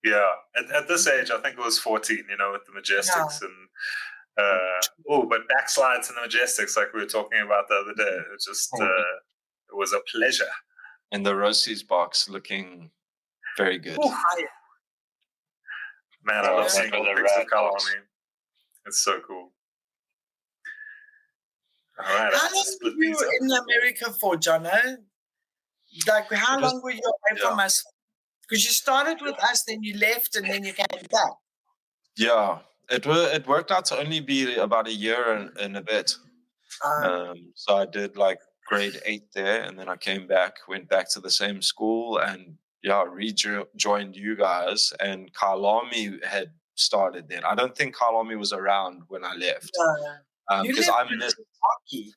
Yeah, at this age, I think it was 14. With the Majestics and but backslides in the Majestics, like we were talking about the other day. It just it was a pleasure. And the Roces box looking very good. Man, I love seeing all the pics of Kalami. It's so cool. All right. How long were you in America for, John? Like, how long were you away from us? Because you started with us, then you left, and then you came back. Yeah, it worked out to only be about a year and a bit. So I did like grade 8 there, and then I came back, went back to the same school, and rejoined you guys. And Kailami had started then. I don't think Kailami was around when I left. Because I missed hockey.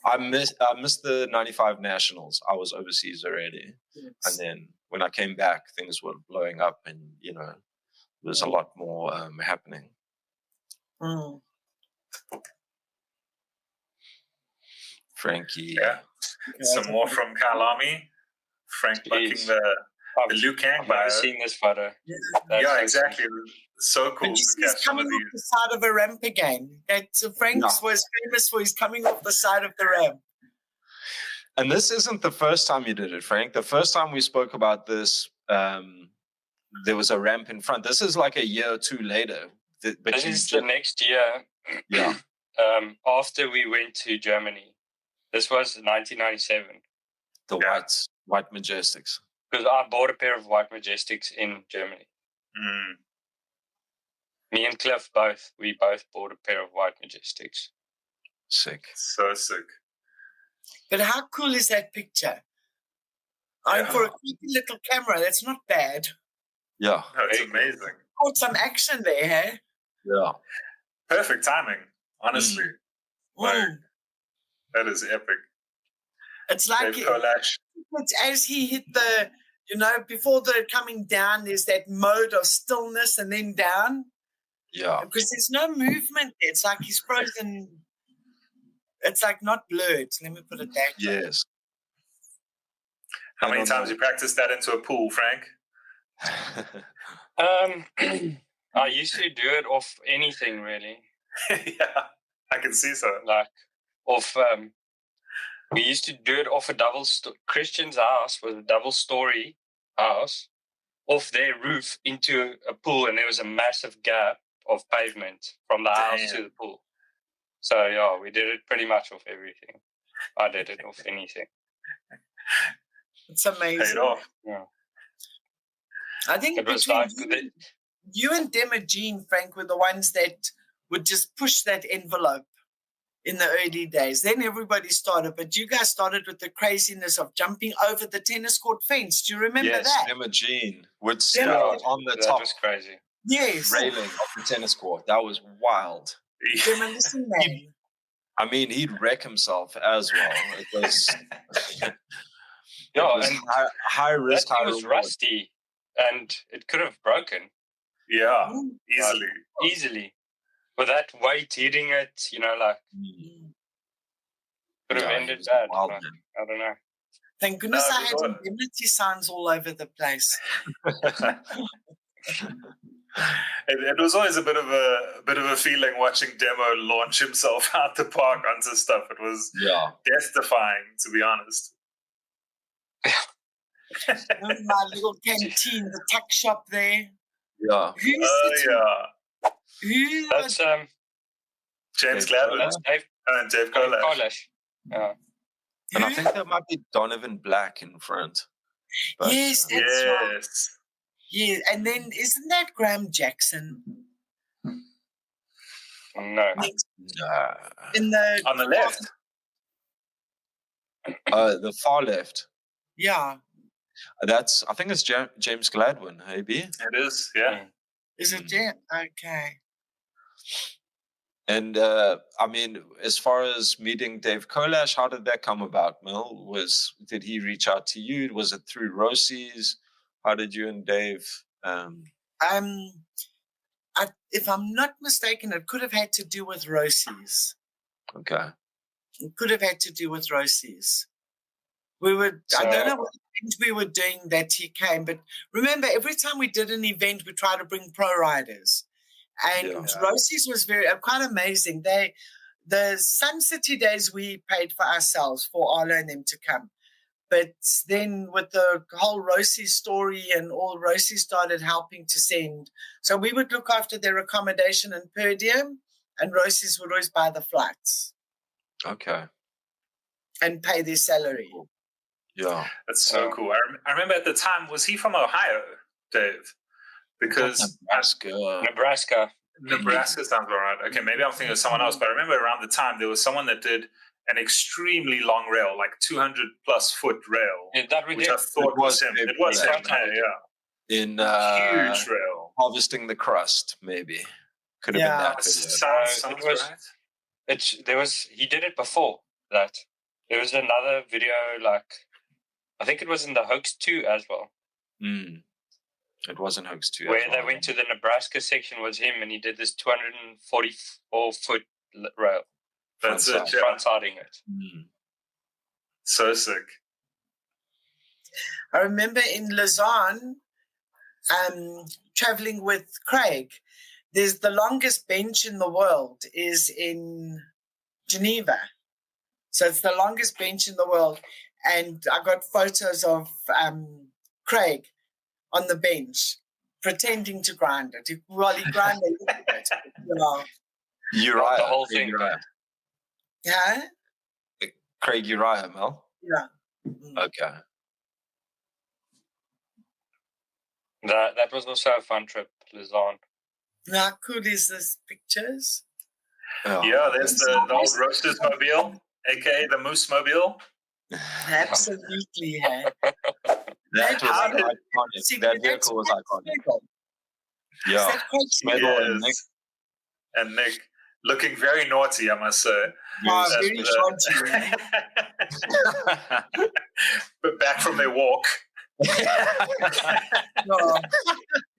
I missed the 95 nationals. I was overseas already. Yes. And then when I came back, things were blowing up, and there's a lot more happening. Mm. Frankie. Yeah. Some more from Kailami. Frank bucking the Liu Kang I've never seen this photo. Yeah, exactly. So cool. But you see, he's coming off the side of a ramp again. So Frank was famous for his coming off the side of the ramp. And this isn't the first time you did it, Frank. The first time we spoke about this, there was a ramp in front. This is like a year or two later. This is the next year. Yeah. After we went to Germany. This was 1997. The white Majestics. Because I bought a pair of white Majestics in Germany. Mm. Me and Cliff both bought a pair of white Majestics. Sick. So sick. But how cool is that picture? For a creepy little camera, that's not bad. Yeah. No, it's amazing. Caught some action there, hey? Yeah. Perfect timing, honestly. That is epic. It's like it's as he hit the, before the coming down, there's that mode of stillness and then down. Yeah. Because there's no movement there. It's like he's frozen. It's like not blurred. Let me put it that way. Yes. How many times you practiced that into a pool, Frank? I used to do it off anything, really. Yeah, I can see so. Like, we used to do it off a Christian's house was a double-story house, off their roof into a pool, and there was a massive gap of pavement from the house to the pool. So, yeah, we did it pretty much off everything. I did it off anything. It's amazing. Paid off. Yeah. I think it was between you and Jean, Frank, were the ones that would just push that envelope in the early days. Then everybody started, but you guys started with the craziness of jumping over the tennis court fence. Do you remember that? Yes, Emma Jean would start on the top. That was crazy. Yes. Railing of the tennis court. That was wild. Listen, man. I mean, he'd wreck himself as well. It was, high risk, high reward. It was rusty, and it could have broken. Yeah, easily. With that weight hitting it, could have ended bad. I don't know. Thank goodness I had indemnity signs all over the place. It was always a bit of a feeling watching Demo launch himself out the park onto stuff. It was death-defying, to be honest. My little canteen, the tuck shop there. Yeah. That's James Gladwin and Dave Kolash. Yeah. And I think that might be Donovan Black in front. But, yes, that's right. Yeah, and then isn't that Graham Jackson? No. On the left. The far left. Yeah. I think it's James Gladwin, maybe. It is, yeah. Is it James? Okay. And I mean, as far as meeting Dave Kolash, how did that come about, Mel? Did he reach out to you? Was it through Roces? How did you and Dave? If I'm not mistaken, it could have had to do with Roces. Okay. It could have had to do with Roces. I don't know what we were doing that he came, but remember, every time we did an event, we tried to bring pro riders. And Roces was quite amazing. The Sun City days we paid for ourselves for Arlo and them to come. But then with the whole Roces story and all, Roces started helping to send. So we would look after their accommodation and per diem, and Roces would always buy the flights. Okay. And pay their salary. Yeah. That's so cool. I remember at the time, was he from Ohio, Dave? Because Nebraska. Nebraska sounds all right. Okay, maybe I'm thinking of someone else, but I remember around the time there was someone that did an extremely long rail, like 200 plus foot rail, which I thought was him. It was him. In huge rail, harvesting the crust, maybe could have been that. Sounds right. He did it before that. There was another video, like I think it was in the Hoax 2 as well. It wasn't Hoax 2 where they went to the Nebraska section was him, and he did this 244 foot rail. That's it. Front siding it. So sick. I remember in Lausanne, traveling with Craig. There's the longest bench in the world is in Geneva. So it's the longest bench in the world. And I got photos of Craig on the bench pretending to grind it. Well, he grind it. Uriah. The whole thing. Yeah? Craig Uriah, Mel? Yeah. Okay. That was also a fun trip, Lausanne. How cool is this pictures? Yeah, there's the old Roces mobile, aka the Moose Mobile. Absolutely, yeah. That was iconic. That vehicle was iconic. Yeah. Smedel and Nick looking very naughty, I must say. Very naughty. But back from their walk.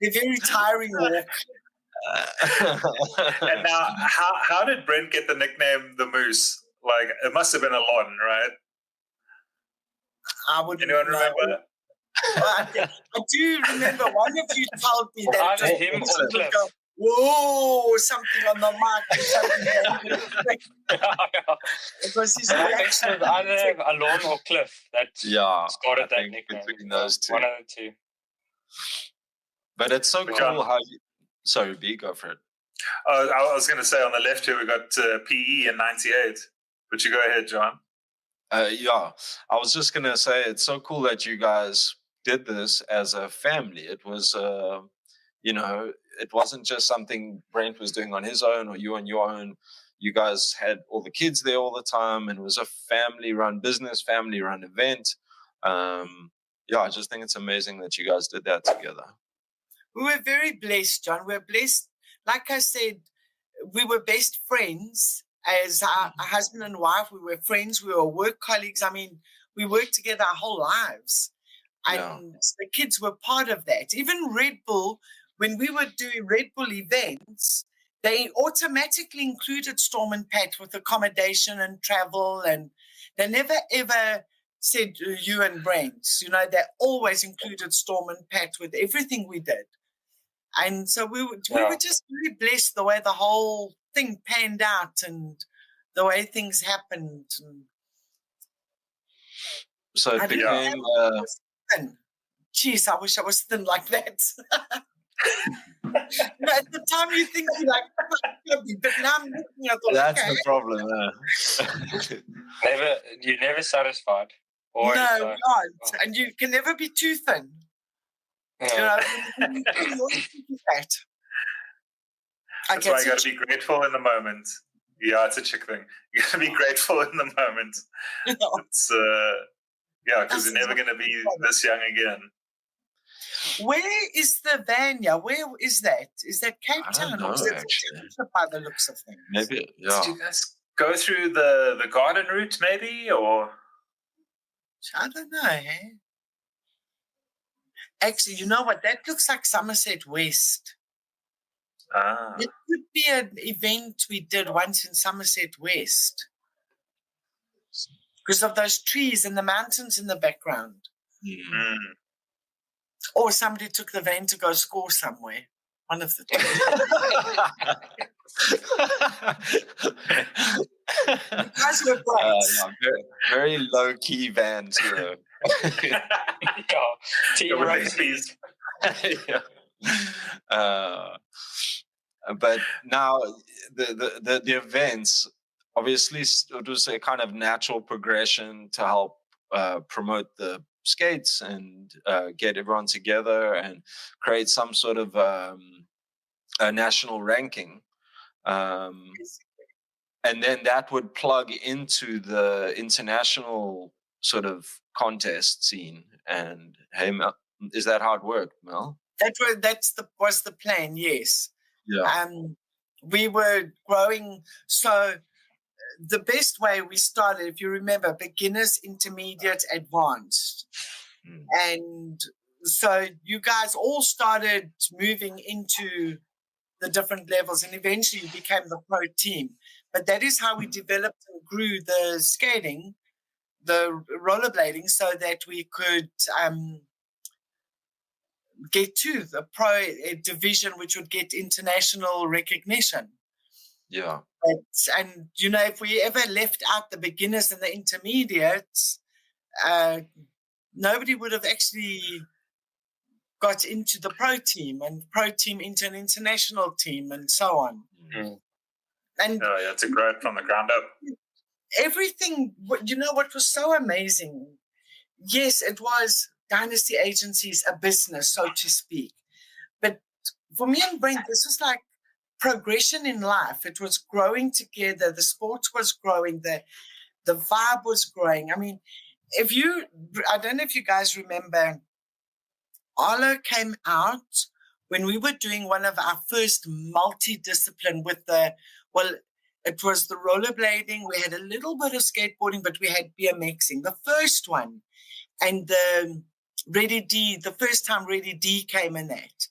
They're very tiring walk. And now, how did Brent get the nickname the Moose? Like, it must have been a lot, right? Anyone remember? I do remember one of you told me that. Either him or Cliff. Whoa, something on the mic. Because his reaction. Either Alon or Cliff that started that nickname. Between those two. One of the two. But it's so cool how you... Sorry, B, go for it. I was going to say on the left here, we got PE in 98. But you go ahead, John. I was just going to say it's so cool that you guys did this as a family. It was, it wasn't just something Brent was doing on his own or you on your own. You guys had all the kids there all the time, and it was a family-run business, family-run event. I just think it's amazing that you guys did that together. We were very blessed, John. We were blessed. Like I said, we were best friends as a husband and wife. We were friends. We were work colleagues. I mean, we worked together our whole lives. And the kids were part of that. Even Red Bull, when we were doing Red Bull events, they automatically included Storm and Pat with accommodation and travel. And they never, ever said you and Brent. They always included Storm and Pat with everything we did. And so we were just really blessed the way the whole thing panned out and the way things happened. So it became... Jeez, I wish I was thin like that. At the time you think you're like, but now I'm looking at all. That's the problem. You're never satisfied. Always, no, you aren't. And you can never be too thin. That's why you got to be grateful in the moment. Yeah, it's a chick thing. You got to be grateful in the moment. It's because you're never going to be this young again. Where is the van? Where is that? Is that Cape Town? Or is it by the looks of things? Maybe, Did you guys go through the garden route, maybe, or? I don't know. Actually, you know what? That looks like Somerset West. It could be an event we did once in Somerset West because of those trees and the mountains in the background. Mm. Or somebody took the van to go score somewhere. One of the two. Because we're very low-key vans here. Team Roces. But now the events, obviously, it was a kind of natural progression to help promote the skates and get everyone together and create some sort of a national ranking. And then that would plug into the international sort of contest scene. And hey, Mel, is that how it worked, Mel? Was the plan, yes. Yeah. We were growing. So the best way we started, if you remember, beginners, intermediate, advanced. And so you guys all started moving into the different levels, and eventually you became the pro team. But that is how we developed and grew the skating, the rollerblading, so that we could get to the pro division, which would get international recognition. Yeah. And, if we ever left out the beginners and the intermediates, nobody would have actually got into the pro team and pro team into an international team and so on. Mm. And to grow it from the ground up. Everything, what was so amazing? Yes, it was Dynasty Agencies, a business, so to speak. But for me and Brent, this was like progression in life. It was growing together. The sport was growing. The vibe was growing. I mean, I don't know if you guys remember, Arlo came out when we were doing one of our first multidiscipline with it was the rollerblading. We had a little bit of skateboarding, but we had BMXing, the first one. And the Ready D, the first time Ready D came in that.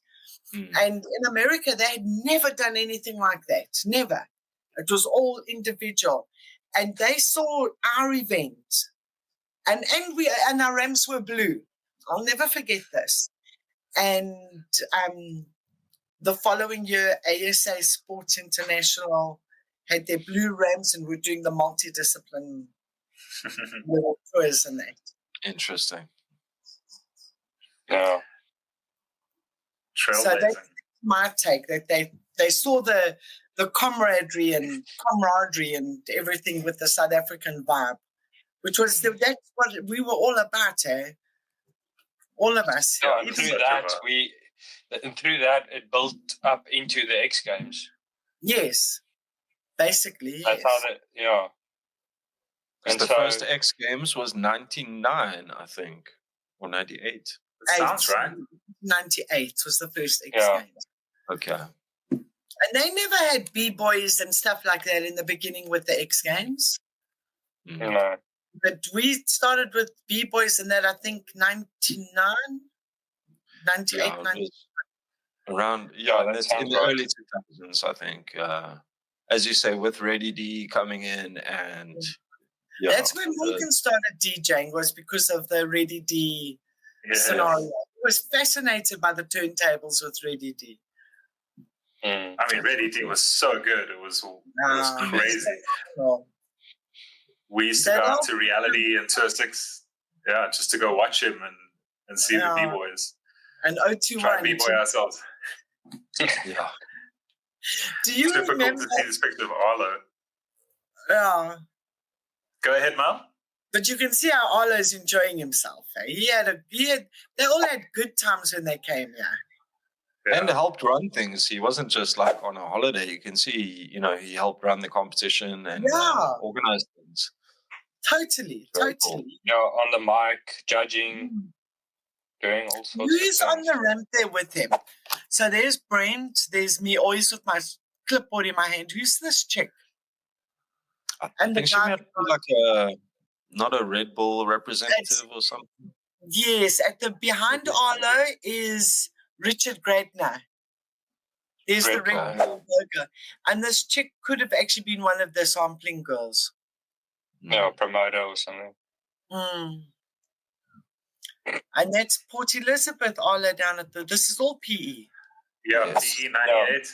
And in America, they had never done anything like that. Never. It was all individual. And they saw our event. And our ramps were blue. I'll never forget this. And the following year, ASA Sports International had their blue ramps, and we're doing the multidiscipline tours and that. Interesting. Yeah. So that's my take, that they saw the camaraderie and everything with the South African vibe, which was that's what we were all about, eh? All of us. Yeah, and through that it built up into the X Games. Yes. Basically. That's how And the first X Games was 99, I think, or 98. Sounds right. 98 was the first X Games. Okay. And they never had B-boys and stuff like that in the beginning with the X Games. No. But we started with B-boys in that, I think, 99, 98, 99. Around, that's in the early 2000s, I think. As you say, with Ready D coming in and... Yeah, that's when Morgan started DJing, was because of the Ready D scenario. He was fascinated by the turntables with Ready D. I mean, Ready D was so good. It was crazy. We used to go out to Reality and Tour 6, just to go watch him and see the B-boys. And 021. Try and B-boy ourselves. Yeah. Do you remember? Difficult to see this picture of Arlo. Yeah. Go ahead, Mel. But you can see how Arlo's enjoying himself. Eh? They all had good times when they came here. Yeah. And helped run things. He wasn't just like on a holiday. You can see, he helped run the competition and organize things. Totally. Cool. On the mic, judging, doing all sorts of things. Who's on the ramp there with him? So there's Brent, there's me, always with my clipboard in my hand. Who's this chick? I think she might be like not a Red Bull representative or something. Yes, behind Arlo is Richard Gradner. There's the Red Bull burger. And this chick could have actually been one of the sampling girls. Yeah, a promoter or something. And that's Port Elizabeth, Arlo down at this is all PE. Yeah, yes. PE 98. Yeah. It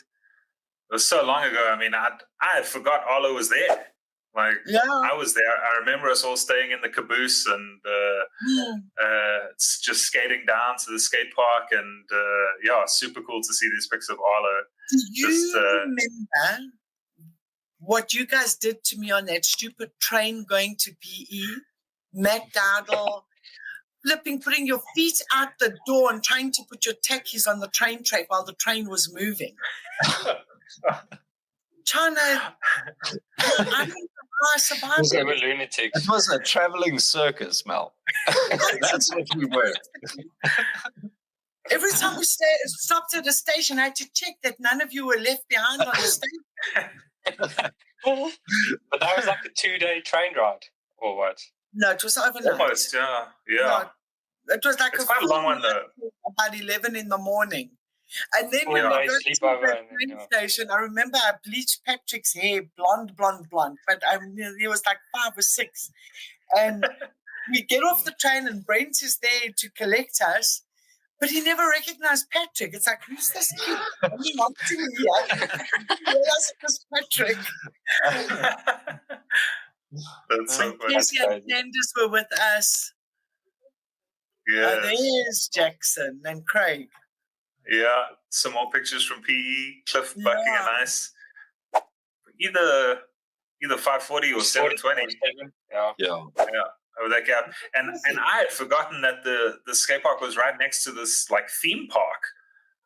was so long ago. I mean, I had forgot Arlo was there. I was there. I remember us all staying in the caboose and just skating down to the skate park. And super cool to see these pics of Arlo. Do you remember what you guys did to me on that stupid train going to PE? McDowell, putting your feet out the door and trying to put your tackies on the train track while the train was moving. China, I don't know how I survived They were it. lunatics. It was a traveling circus, Mel. That's what we were. Every time we stopped at a station, I had to check that none of you were left behind on the station. But that was like a 2-day train ride, or what? No, it was overnight. Almost, yeah. No, it was like It's quite a long one, though. About 11 in the morning. And then when Yeah. we got to the train station, I remember I bleached Patrick's hair blonde. But he was like 5 or 6. And we get off the train and Brent is there to collect us. But he never recognized Patrick. It's like, who's this kid? Coming up to me. I realized it was Patrick. That's so funny. Casey and Candace were with us. Yeah. There's Jackson and Craig. Yeah. Some more pictures from PE. Cliff bucking a nice, either 540 or 720. Yeah. Over that gap, and I had forgotten that the skate park was right next to this like theme park.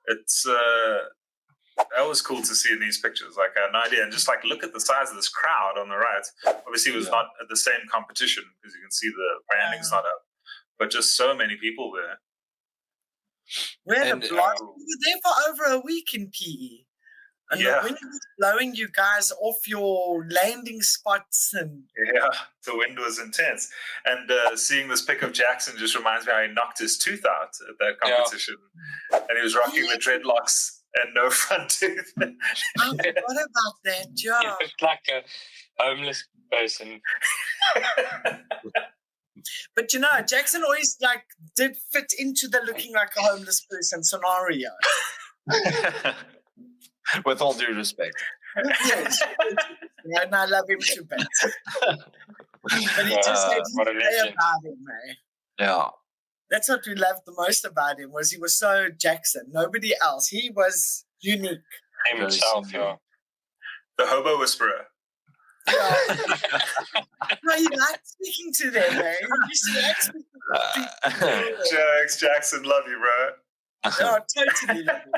It's that was cool to see in these pictures. Like I had no idea, and just like look at the size of this crowd on the right. Obviously, it was not at the same competition because you can see the branding's not up, but just so many people there. We were there for over a week in PE. And the wind was blowing you guys off your landing spots. And the wind was intense. And seeing this pic of Jackson just reminds me how he knocked his tooth out at that competition. And he was rocking the dreadlocks and no front tooth. I forgot about that, yeah. He looked like a homeless person. But you know, Jackson always did fit into the looking like a homeless person scenario. With all due respect. Yes. And I love him too bad. But he just had his way about him, eh? Yeah. That's what we loved the most about him, was he was so Jackson. Nobody else. He was unique. Himself, yeah. The hobo whisperer. Yeah. No, you liked speaking to them, eh? You used to like speaking to them. Jackson, love you, bro. Oh, totally love you.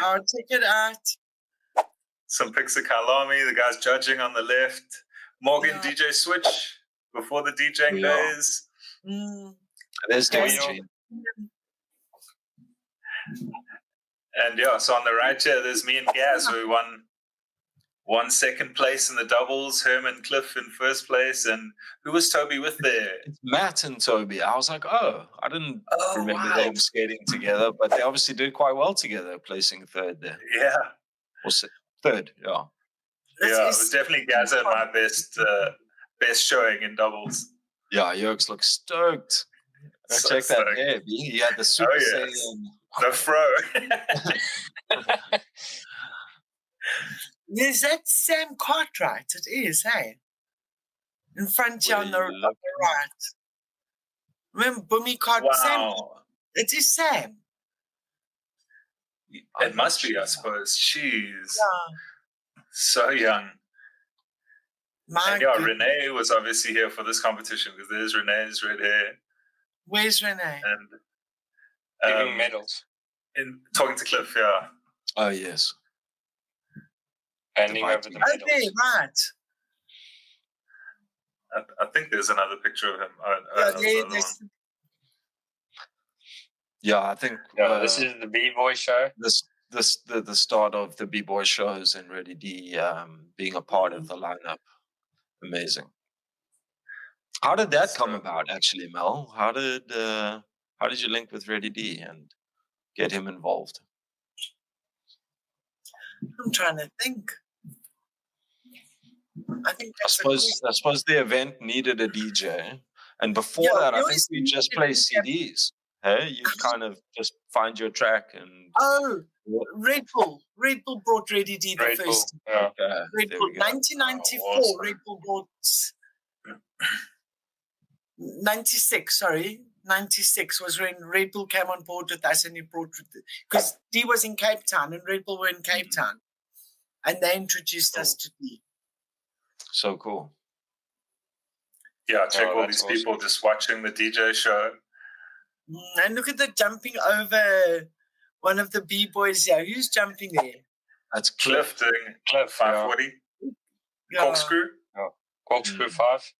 Oh, check it out. Some pics of Kalami, the guys judging on the left. Morgan DJ Switch before the DJing days. There's DJ. And so on the right here, there's me and Gaz, who won second place in the doubles. Herman Cliff in first place. And who was Toby with there? It's Matt and Toby. I was like, I didn't remember them skating together, but they obviously did quite well together, placing third there. Yeah. Or third, yeah. Yeah, it was definitely Gaz and my best showing in doubles. Yeah, Jurks looks stoked. Check that hair, B. He had the Super Saiyan. The fro. Is that Sam Cartwright? It is, hey? In front here on the right. Remember Boomy Cartwright? Sam, it is Sam. It must be, I suppose. Jeez. Yeah. So young. Renee was obviously here for this competition because there's Renee's red hair. Where's Renee? And giving medals. Talking to Cliff, yeah. Oh, yes. Handing over the medals. Okay, right. I think there's another picture of him. I think. This is the B-Boy show. The start of the B-Boy shows and Ready D being a part of the lineup. Amazing. How did that come about, actually, Mel? How did you link with Ready D and get him involved? I'm trying to think. I suppose the event needed a DJ, and before that, I think we just play CDs. Hey, you kind of just find your track and. Red Bull brought Ready D the first. Yeah. Red Bull, 1994. Red Bull brought 96. Sorry, 96 was when Red Bull came on board with us, and he brought because D was in Cape Town and Red Bull were in Cape Town, and they introduced us to D. So cool. Yeah, check all that's these awesome. people just watching the DJ show. And look at the jumping over one of the B-boys here. Who's jumping there? That's Cliff doing 540. Yeah. Corkscrew. Corkscrew 5.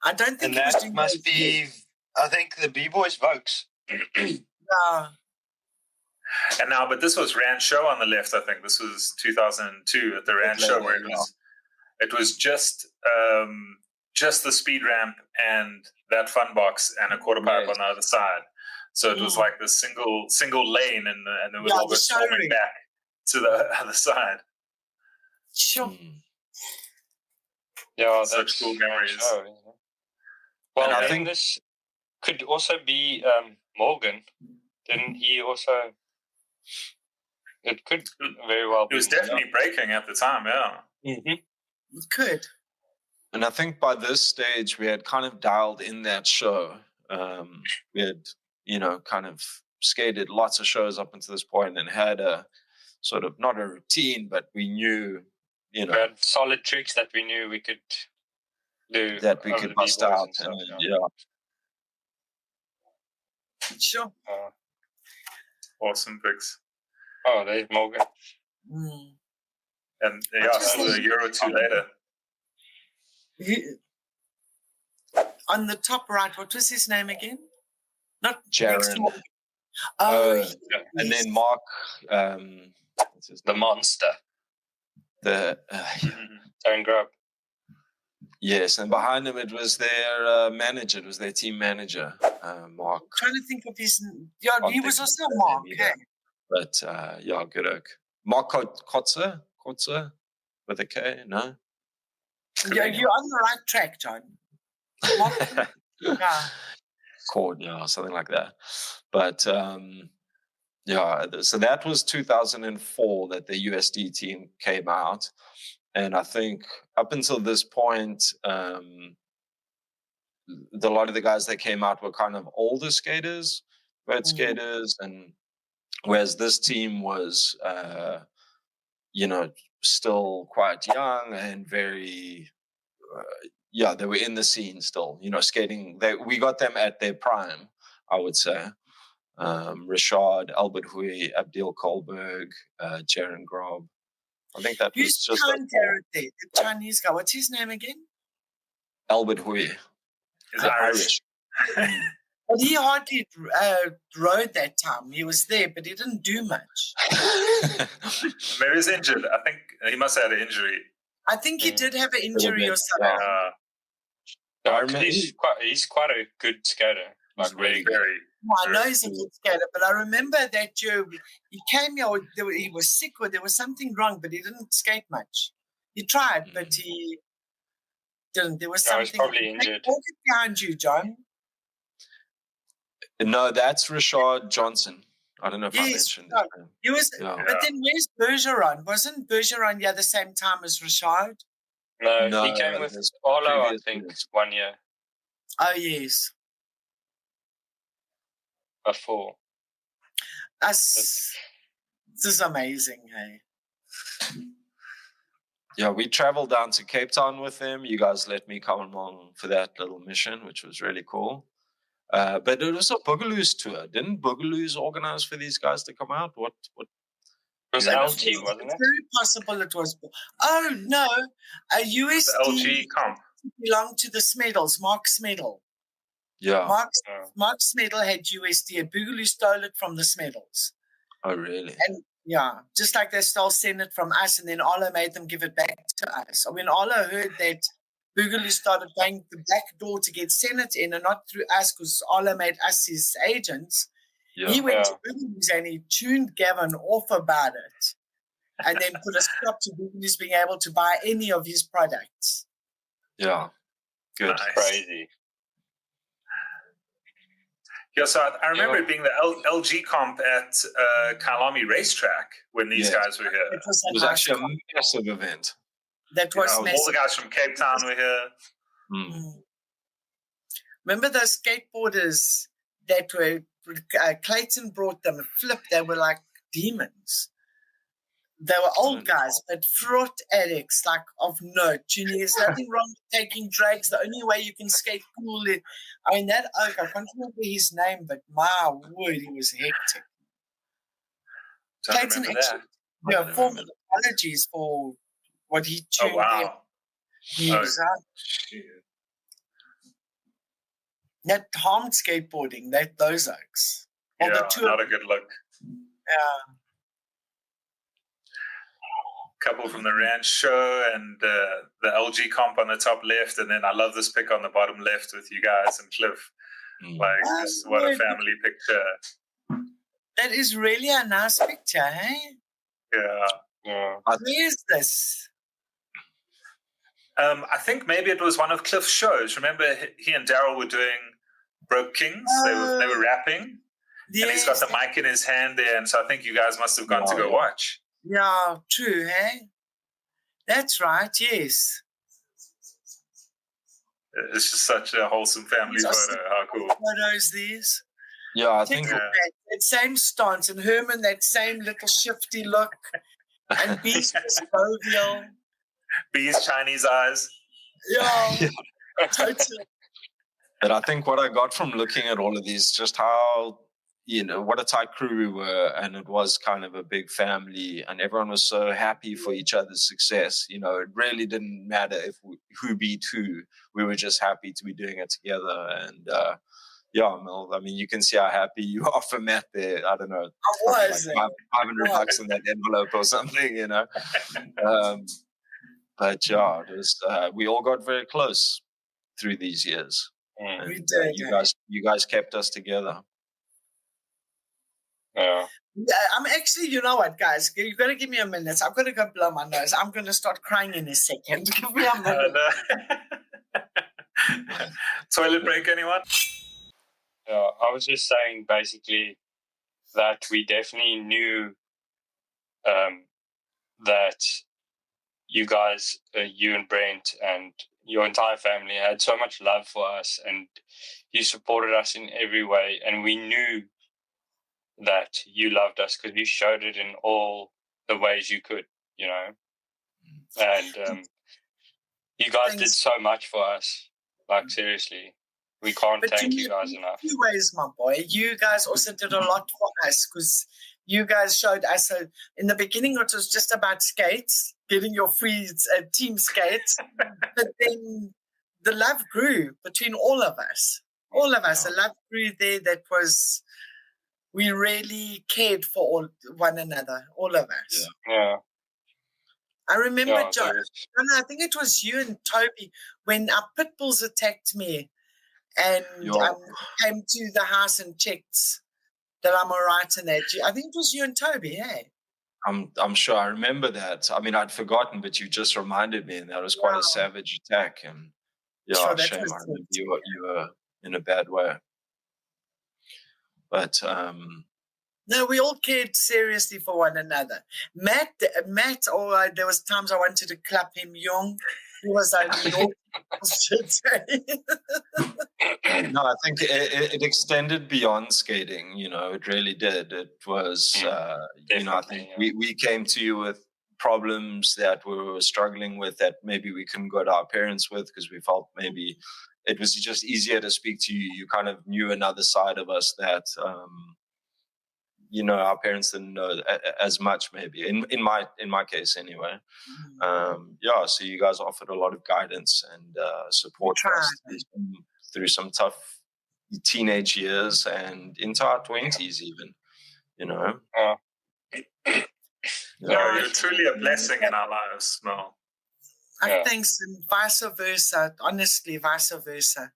I don't think And he was that doing must those be, I think, the B-Boys Vokes. Yeah. And now, but this was Rand Show on the left, I think. This was 2002 at the Rand Show, where it was just the speed ramp and that fun box and a quarter pipe on the other side. So it was like the single lane, and then we'd all go storming back to the other side. Sure. Yeah, Such that's cool memories. Show, isn't it? Well, And I I think think this could also be Morgan. Didn't he also? It could very well be. It was definitely breaking at the time, yeah. It could. And I think by this stage we had kind of dialed in that show. We had, kind of skated lots of shows up until this point and had a sort of, not a routine, but we knew, We had solid tricks that we knew we could do. that we could bust out. Stuff, Sure. Awesome picks. Oh, there's Morgan. And still a year or two later. On the top right, what was his name again? Not Jaron. Yes. And then Mark, what's his The name? monster. Don't grab. Yes, and behind him it was their manager. It was their team manager, Mark. I'm trying to think of his. Yeah, he was also Mark. But good oak. Mark Kotzer with a K, no? Yeah, you're on the right track, John. Cord, something like that. But so that was 2004 that the USD team came out. And I think up until this point, a lot of the guys that came out were kind of older skaters, road skaters, and whereas this team was, still quite young and very, they were in the scene still, skating. We got them at their prime, I would say. Rashad, Albert Hui, Abdil Kohlberg, Jaron Grob. I think that was just the Chinese guy. What's his name again? Albert Hui. He's Irish. But he hardly rode that time. He was there, but he didn't do much. Maybe he's injured. I think he must have had an injury. I think he did have an injury or something. He's quite a good skater. Like really good. I know he's a good skater, but I remember that year he came here. He was sick, or there was something wrong, but he didn't skate much. He tried, but he didn't. There was something. He was probably injured. Walk it behind you, John. No, that's Rashad Johnson. I don't know if I mentioned it. He was, but then where's Bergeron? Wasn't Bergeron the same time as Rashad? No, he came with Arlo, I think, 1 year. Oh, yes. Before. This is amazing, hey? Yeah, we traveled down to Cape Town with them. You guys let me come along for that little mission, which was really cool. But it was a Boogaloo's tour. Didn't Boogaloo's organize for these guys to come out? What? It was LG, wasn't it? It's very possible it was. Oh, no. A USD the LG comp belonged to the Smedals, Mark Smedal. Yeah. Mark Smedal had USD. A Boogaloo stole it from the Smedals. Oh, really? And just like they stole Senate from us, and then Arlo made them give it back to us. When Arlo heard that Boogaloo started paying the back door to get Senate in and not through us, because Arlo made us his agents, he went to Boogaloo's and he tuned Gavin off about it, and then put a stop to Boogaloo's being able to buy any of his products. Yeah, good. Nice. Crazy. Yeah, so I remember it being the LG comp at Kyalami Racetrack when these guys were here. It was actually a massive event. That was massive. All the guys from Cape Town were here. Remember those skateboarders that were, Clayton brought them, flipped, they were like demons. They were old guys, but fruit addicts, like of note. Junie, there's nothing wrong with taking drags. The only way you can skate coolly. I mean, that oak, I can't remember his name, but my word, he was hectic. Don't remember that. Yeah, formal apologies for what he tuned Oh, wow. That harmed skateboarding, those oaks. Yeah, not a good look. Yeah. Couple from the ranch show and the LG comp on the top left, and then I love this pic on the bottom left with you guys and Cliff. Just what a family picture. That is really a nice picture, hey? Yeah. Where is this? I think maybe it was one of Cliff's shows. Remember, he and Daryl were doing Broke Kings. They were rapping, and he's got the mic in his hand there, and so I think you guys must have gone to go watch. Yeah, true, hey? That's right, yes. It's just such a wholesome family photo. How cool. Photos these. Yeah, I think that same stance, and Herman, that same little shifty look, and Beast was jovial. Beast Chinese eyes. Yeah, totally. But I think what I got from looking at all of these, just how, what a tight crew we were, and it was kind of a big family, and everyone was so happy for each other's success. It really didn't matter who beat who. We were just happy to be doing it together. And Mel, I mean, you can see how happy you are for Matt there. I don't know. I was. Like $500 in that envelope or something, But yeah, it was, we all got very close through these years. And, we did. You guys kept us together. Yeah, I'm actually, you know what, guys? You've got to give me a minute. I'm going to go blow my nose. I'm going to start crying in a second. Give me a minute. Toilet break, anyone? Yeah, I was just saying basically that we definitely knew that you guys, you and Brent and your entire family had so much love for us, and you supported us in every way, and we knew that you loved us because you showed it in all the ways you could, and you guys did so much for us. Like, seriously, we can't thank you guys enough. In 2 ways, my boy. You guys also did a lot for us because you guys showed us. In the beginning, it was just about skates, getting your free team skates, but then the love grew between all of us. All of us, the love grew there. That was, we really cared for one another, all of us. Yeah. I remember, John, I think it was you and Toby when our pit bulls attacked me and came to the house and checked that I'm all right in that. I think it was you and Toby, hey? I'm sure I remember that. I mean, I'd forgotten, but you just reminded me, and that was quite a savage attack. And shame. I remember you were in a bad way. But no, we all cared seriously for one another. Matt, there was times I wanted to clap him young. He was like, no, I think it extended beyond skating. It really did. It was, I think we came to you with problems that we were struggling with that maybe we couldn't go to our parents with because we felt maybe it was just easier to speak to you. You kind of knew another side of us that, our parents didn't know as much, maybe in my case anyway. So you guys offered a lot of guidance and support for us through some tough teenage years and into our 20s even, You're truly a blessing in our lives, Mel. Thanks, and vice versa, honestly, vice versa.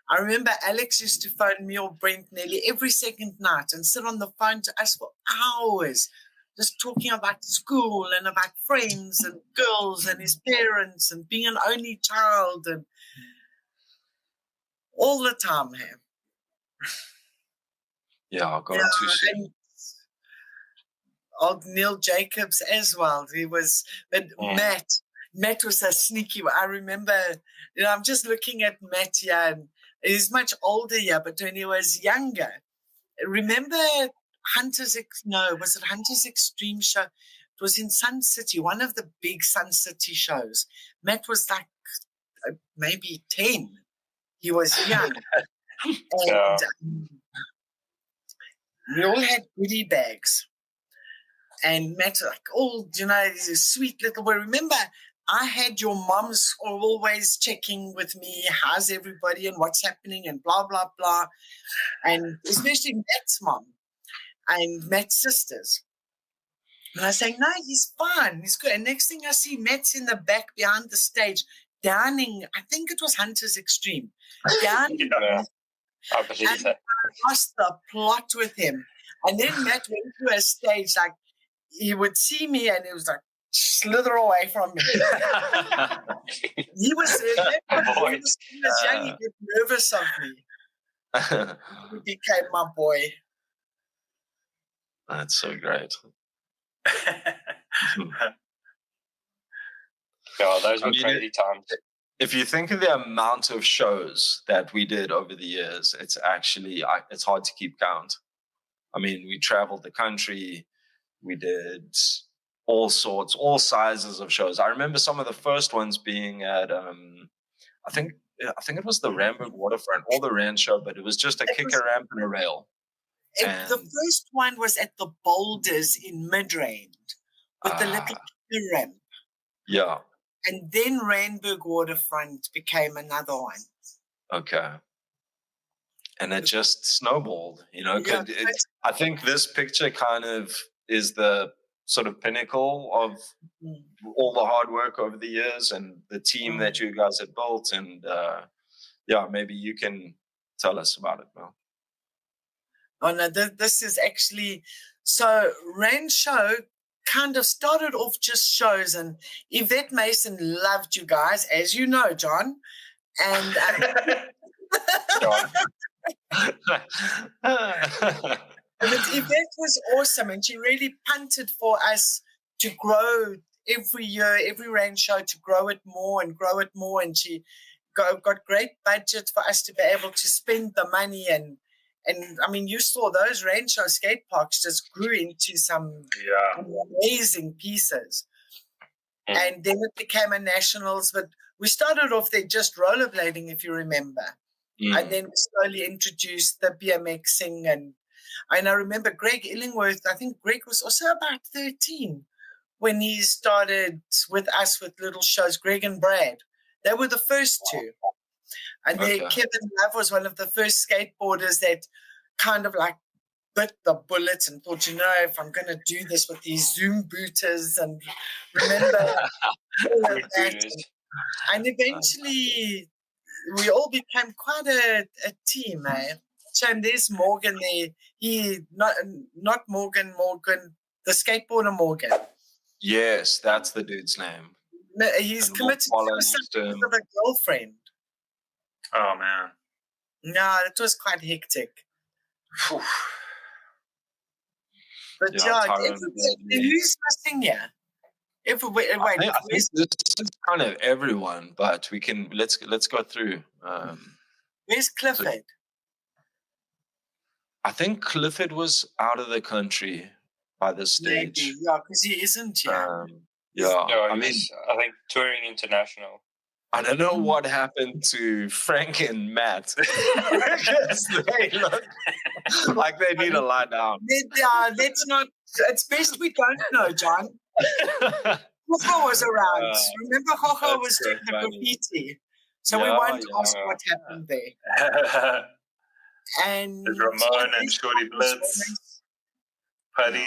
I remember Alex used to phone me or Brent nearly every second night and sit on the phone to us for hours, just talking about school and about friends and girls and his parents and being an only child and all the time. Yeah, God, too soon. Old Neil Jacobs as well. He was, but Matt was so sneaky. I remember, I'm just looking at Matt here, and he's much older here, but when he was younger, remember was it Hunter's Extreme Show It was in Sun City, one of the big Sun City shows. Matt was like maybe 10. He was young. And we all had goodie bags. And Matt, like, he's a sweet little boy. Remember, I had your moms always checking with me, how's everybody and what's happening and blah, blah, blah. And especially Matt's mom and Matt's sisters. And I say, no, he's fine. He's good. And next thing I see, Matt's in the back behind the stage, downing, I think it was Hunter's Extreme. Downing. I believe that. I lost the plot with him. And then Matt went to a stage, like, he would see me and he was like, slither away from me. He was young, he got nervous of me. He became my boy. That's so great. Yeah, those were crazy times. If you think of the amount of shows that we did over the years, it's actually, it's hard to keep count. I mean, we traveled the country, we did all sorts, all sizes of shows. I remember some of the first ones being at, I think it was the Randburg Waterfront or the Rand show, but it was just a kicker ramp and a rail. The first one was at the Boulders in Midrand with the little kicker ramp. Yeah. And then Randburg Waterfront became another one. Okay. And it just snowballed, I think this picture kind of is the sort of pinnacle of all the hard work over the years and the team that you guys had built. And maybe you can tell us about it, Mel. Oh, no, this is actually, so Rand Show kind of started off just shows, and Yvette Mason loved you guys, as you know, John. And Yvette was awesome, and she really punted for us to grow every year, every Rand Show, to grow it more. And she got great budget for us to be able to spend the money. And I mean, you saw those Rand Show skate parks just grew into some amazing pieces. And then it became a nationals, but we started off there just rollerblading, if you remember. And then we slowly introduced the BMXing. And I remember Greg Illingworth, I think Greg was also about 13 when he started with us with little shows, Greg and Brad. They were the first two. And then Kevin Love was one of the first skateboarders that kind of like bit the bullet and thought, if I'm going to do this with these Zoom booters and remember all of that. And eventually we all became quite a team, eh? So there's Morgan there. He, not Morgan, the skateboarder Morgan. Yes, that's the dude's name. No, he's committed to something with a girlfriend. Oh, man. No, it was quite hectic. But who's missing here? I think this is kind of everyone, but we can let's go through. Where's Clifford? I think Clifford was out of the country by this stage. Maybe, yeah, because he isn't here. I think touring international. I don't know what happened to Frank and Matt. Because they look like they need to lie down. Let's not. It's best we don't know, John. Hocho was around. Remember, Hocho was doing the graffiti. So we won't ask what happened there. And there's Ramon and Shorty Blitz, Putty.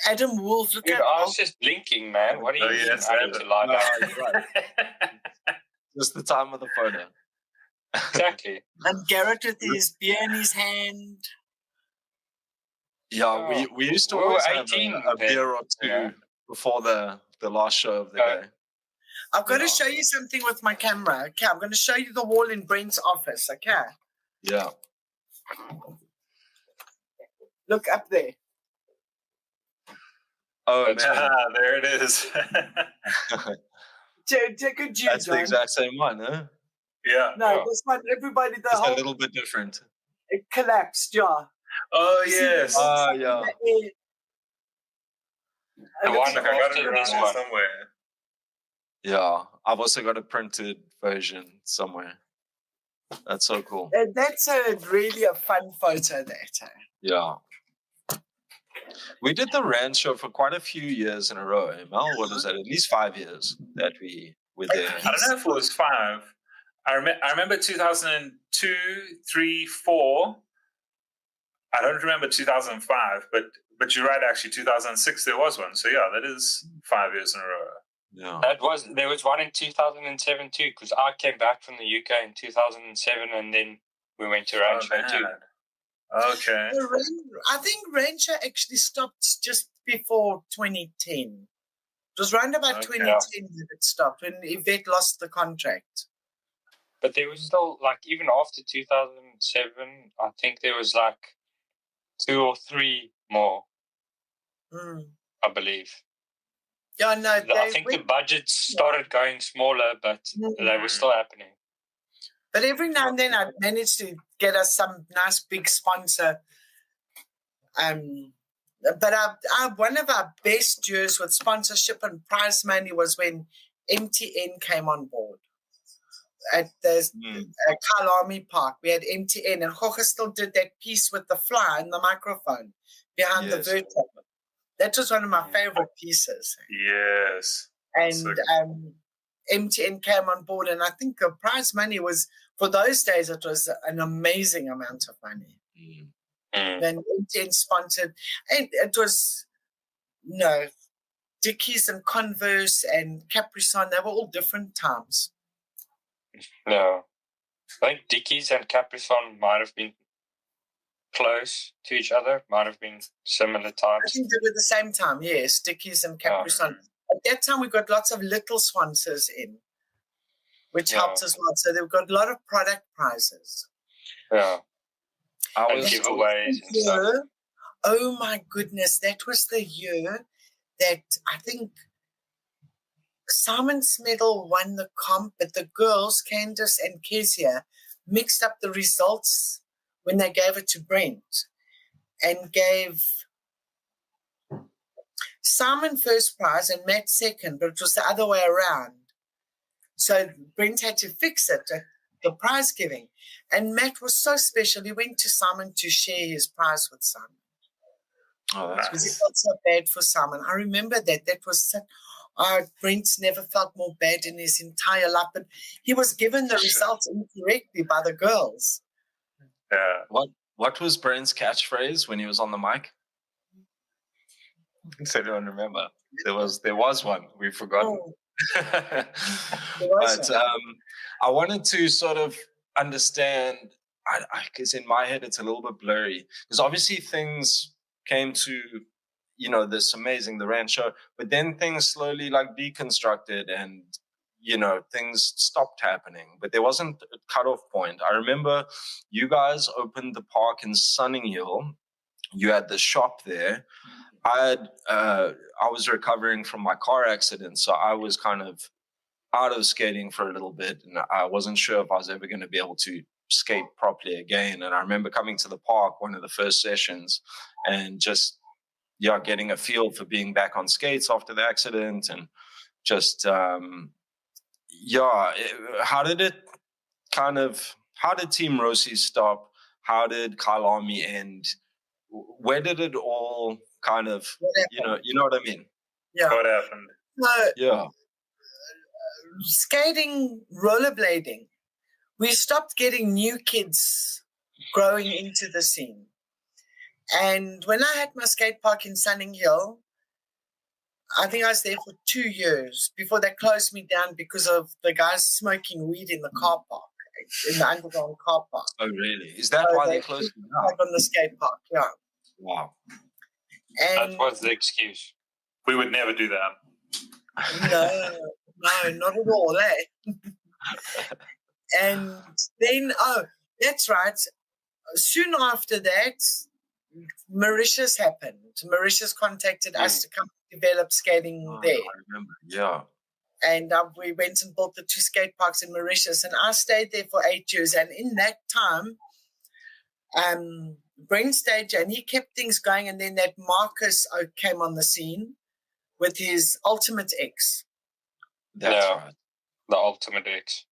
Adam Wolf. Look at I was just blinking, man. What are you doing? I need to lie down. Right. Just the time of the photo. Exactly. And Garrett with his beer in his hand. Yeah, we used to always have a beer or two before the last show of the day. I've got to show you something with my camera. Okay, I'm going to show you the wall in Brent's office. Okay. Yeah. Look up there. Oh, man. There it is. Take a That's the exact same one, huh? Yeah. No, this one, everybody, it's a little bit different. It collapsed, yeah. Oh, yes. Yeah. The one I got it after around this here one. somewhere. Yeah, I've also got a printed version somewhere. That's so cool. That's really a fun photo, that. Yeah. We did the Rand show for quite a few years in a row, Mel. What was that? At least 5 years that we were there. I don't know if it was 5. I remember 2002, 3, 4. I don't remember 2005, but you're right. Actually, 2006 there was one. So yeah, that is 5 years in a row. Yeah. There was one in 2007 too, because I came back from the UK in 2007, and then we went to Rand show too. Okay. I think Ranger actually stopped just before 2010. It was around about 2010 that it stopped, when Yvette lost the contract. But there was still, like, even after 2007, I think there was like 2 or 3 more, I believe. Yeah, no. I think the budgets started going smaller, but they were still happening. But every now and then I managed to get us some nice big sponsor. But one of our best years with sponsorship and prize money was when MTN came on board at the Kalami Park. We had MTN, and Jorge still did that piece with the fly and the microphone behind the virtual. That was one of my favorite pieces. Yes. And MTN came on board, and I think the prize money was, for those days, it was an amazing amount of money. Then MTN sponsored, and it was, Dickies and Converse and Capri Sun. They were all different times. No, I think Dickies and Capri Sun might have been close to each other, might have been similar times. I think they were the same time, yes, Dickies and Capri Sun. At that time, we got lots of little sponsors in, which helped as well. So they've got a lot of product prizes. Yeah. And giveaways and stuff. Oh my goodness, that was the year that I think Simon Smedel won the comp, but the girls, Candace and Kezia, mixed up the results when they gave it to Brent, and gave Simon first prize and Matt second, but it was the other way around. So Brent had to fix it at the prize giving. And Matt was so special. He went to Simon to share his prize with Simon. Oh, that's because he felt so bad for Simon. I remember that. That was such... Brent's never felt more bad in his entire life, but he was given the results incorrectly by the girls. Yeah. What was Brent's catchphrase when he was on the mic? I don't remember. There was one. We've forgotten. But I wanted to sort of understand, because in my head it's a little bit blurry, because obviously things came to, this amazing, the Rand show, but then things slowly like deconstructed and, things stopped happening, but there wasn't a cutoff point. I remember you guys opened the park in Sunninghill. You had the shop there. I was recovering from my car accident, so I was kind of out of skating for a little bit, and I wasn't sure if I was ever going to be able to skate properly again. And I remember coming to the park, one of the first sessions, and just getting a feel for being back on skates after the accident, and just how did Team Roces stop? How did Kailami end? Where did it all kind of, you know what I mean? Yeah. What happened? Skating, rollerblading. We stopped getting new kids growing into the scene. And when I had my skate park in Sunninghill, I think I was there for 2 years before they closed me down because of the guys smoking weed in the car park, in the underground car park. Oh, really? Is that why they closed you down? On the skate park, yeah. Wow. And that was the excuse. We would never do that. No, not at all, eh? And then, that's right. Soon after that, Mauritius happened. Mauritius contacted us to come develop skating there. I remember, yeah. And we went and built the 2 skate parks in Mauritius, and I stayed there for 8 years. And in that time, Brent stayed and he kept things going. And then that Marcus came on the scene, with his Ultimate X. That's right. The Ultimate X.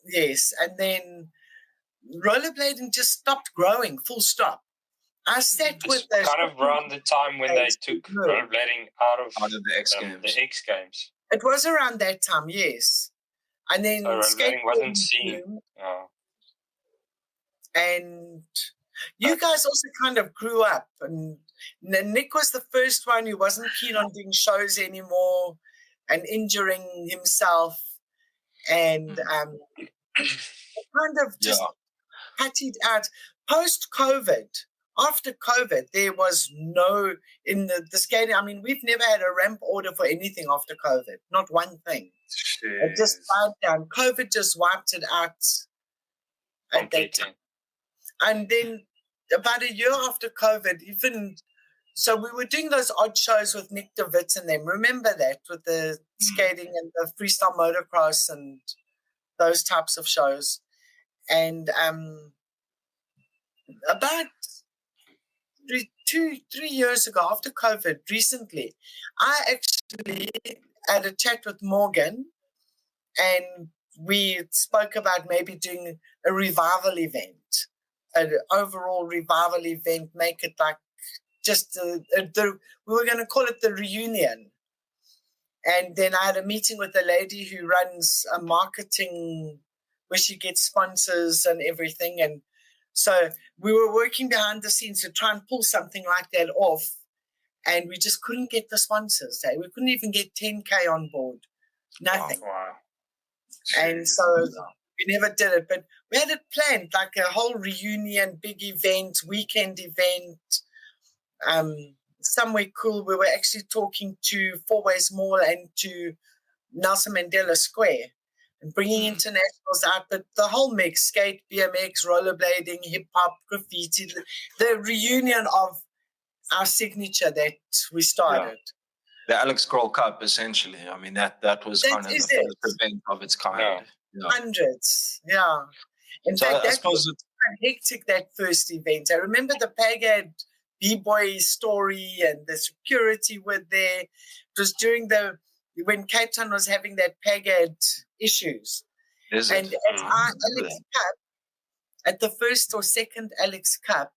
Yes, and then rollerblading just stopped growing, full stop. I sat with the kind of around the time when they took rollerblading out of the X Games. The X Games. It was around that time, yes. And then so rollerblading wasn't seen. And you guys also kind of grew up. And Nick was the first one who wasn't keen on doing shows anymore and injuring himself. And kind of just patted out. Post-COVID, after COVID, there was no, in the skating, I mean, we've never had a ramp order for anything after COVID. Not one thing. Jeez. It just died down. COVID just wiped it out at that time. And then about a year after COVID, so we were doing those odd shows with Nick DeWitt and them. Remember that, with the skating and the freestyle motocross and those types of shows. And about 3 years ago, after COVID, recently, I actually had a chat with Morgan, and we spoke about maybe doing a revival event, an overall revival event, make it like just we were going to call it the reunion. And then I had a meeting with a lady who runs a marketing where she gets sponsors and everything. And so we were working behind the scenes to try and pull something like that off. And we just couldn't get the sponsors. We couldn't even get 10K on board. Nothing. Wow. And so we never did it. But we had it planned, like a whole reunion, big event, weekend event, somewhere cool. We were actually talking to Four Ways Mall and to Nelson Mandela Square and bringing internationals out. But the whole mix, skate, BMX, rollerblading, hip-hop, graffiti, the reunion of our signature that we started. The Alex Kroll Cup, essentially. I mean, that was kind of the first event of its kind. Yeah. Hundreds, In so fact, I suppose was hectic, that first event. I remember the Pagad B-boy story and the security were there. It was during when Cape Town was having that Pagad issues. At our Alex Cup, at the first or second Alex Cup,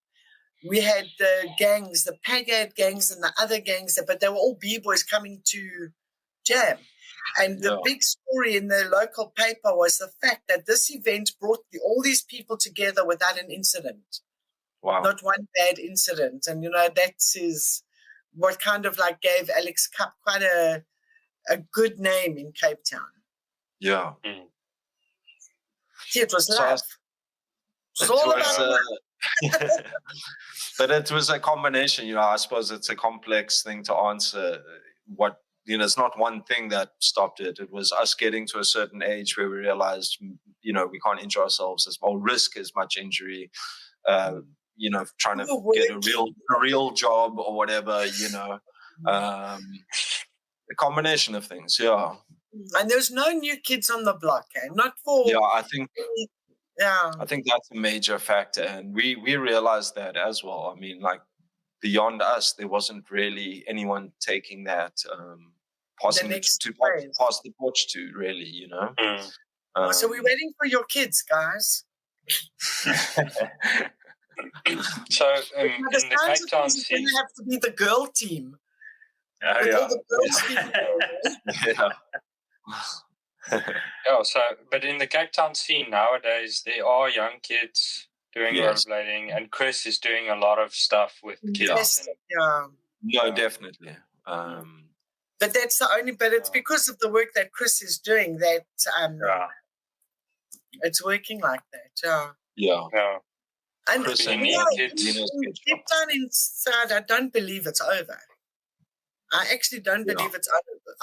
we had the gangs, the Pagad gangs and the other gangs, but they were all B-boys coming to jam. And the big story in the local paper was the fact that this event brought all these people together without an incident. Wow. Not one bad incident. And, that is what kind of like gave Alex Cup quite a good name in Cape Town. Yeah. See, it was love. It was all about love. But it was a combination, I suppose it's a complex thing to answer. It's not one thing that stopped it. It was us getting to a certain age where we realized, we can't injure ourselves as well, risk as much injury. Trying to get a real job or whatever, a combination of things, And there's no new kids on the block, not for... I think that's a major factor, and we realized that as well. I mean, like, beyond us, there wasn't really anyone taking that, passing pass the torch to, really, so we're waiting for your kids, guys. So in the Cape Town scene, you have to be the girl team. All the girls but in the Cape Town scene nowadays, there are young kids doing rollerblading, and Chris is doing a lot of stuff with kids. No, definitely. But that's the only. But it's because of the work that Chris is doing that it's working like that. And Chris and deep down inside, I don't believe it's over. I actually don't believe it's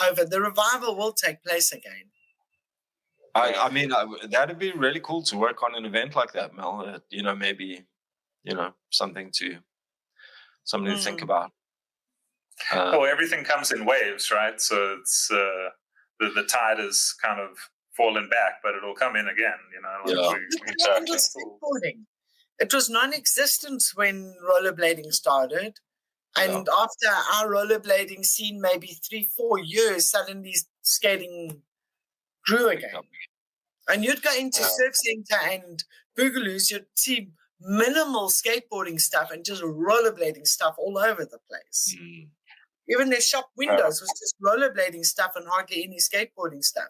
over. The revival will take place again. I mean, that'd be really cool to work on an event like that, Mel. Maybe, something to think about. Everything comes in waves, right? So it's the tide is kind of fallen back, but it'll come in again. Exactly. It was non-existent when rollerblading started. And after our rollerblading scene, maybe 3-4 years, suddenly skating grew again. And you'd go into Surf Center and Boogaloos, you'd see minimal skateboarding stuff and just rollerblading stuff all over the place. Even their shop windows was just rollerblading stuff and hardly any skateboarding stuff.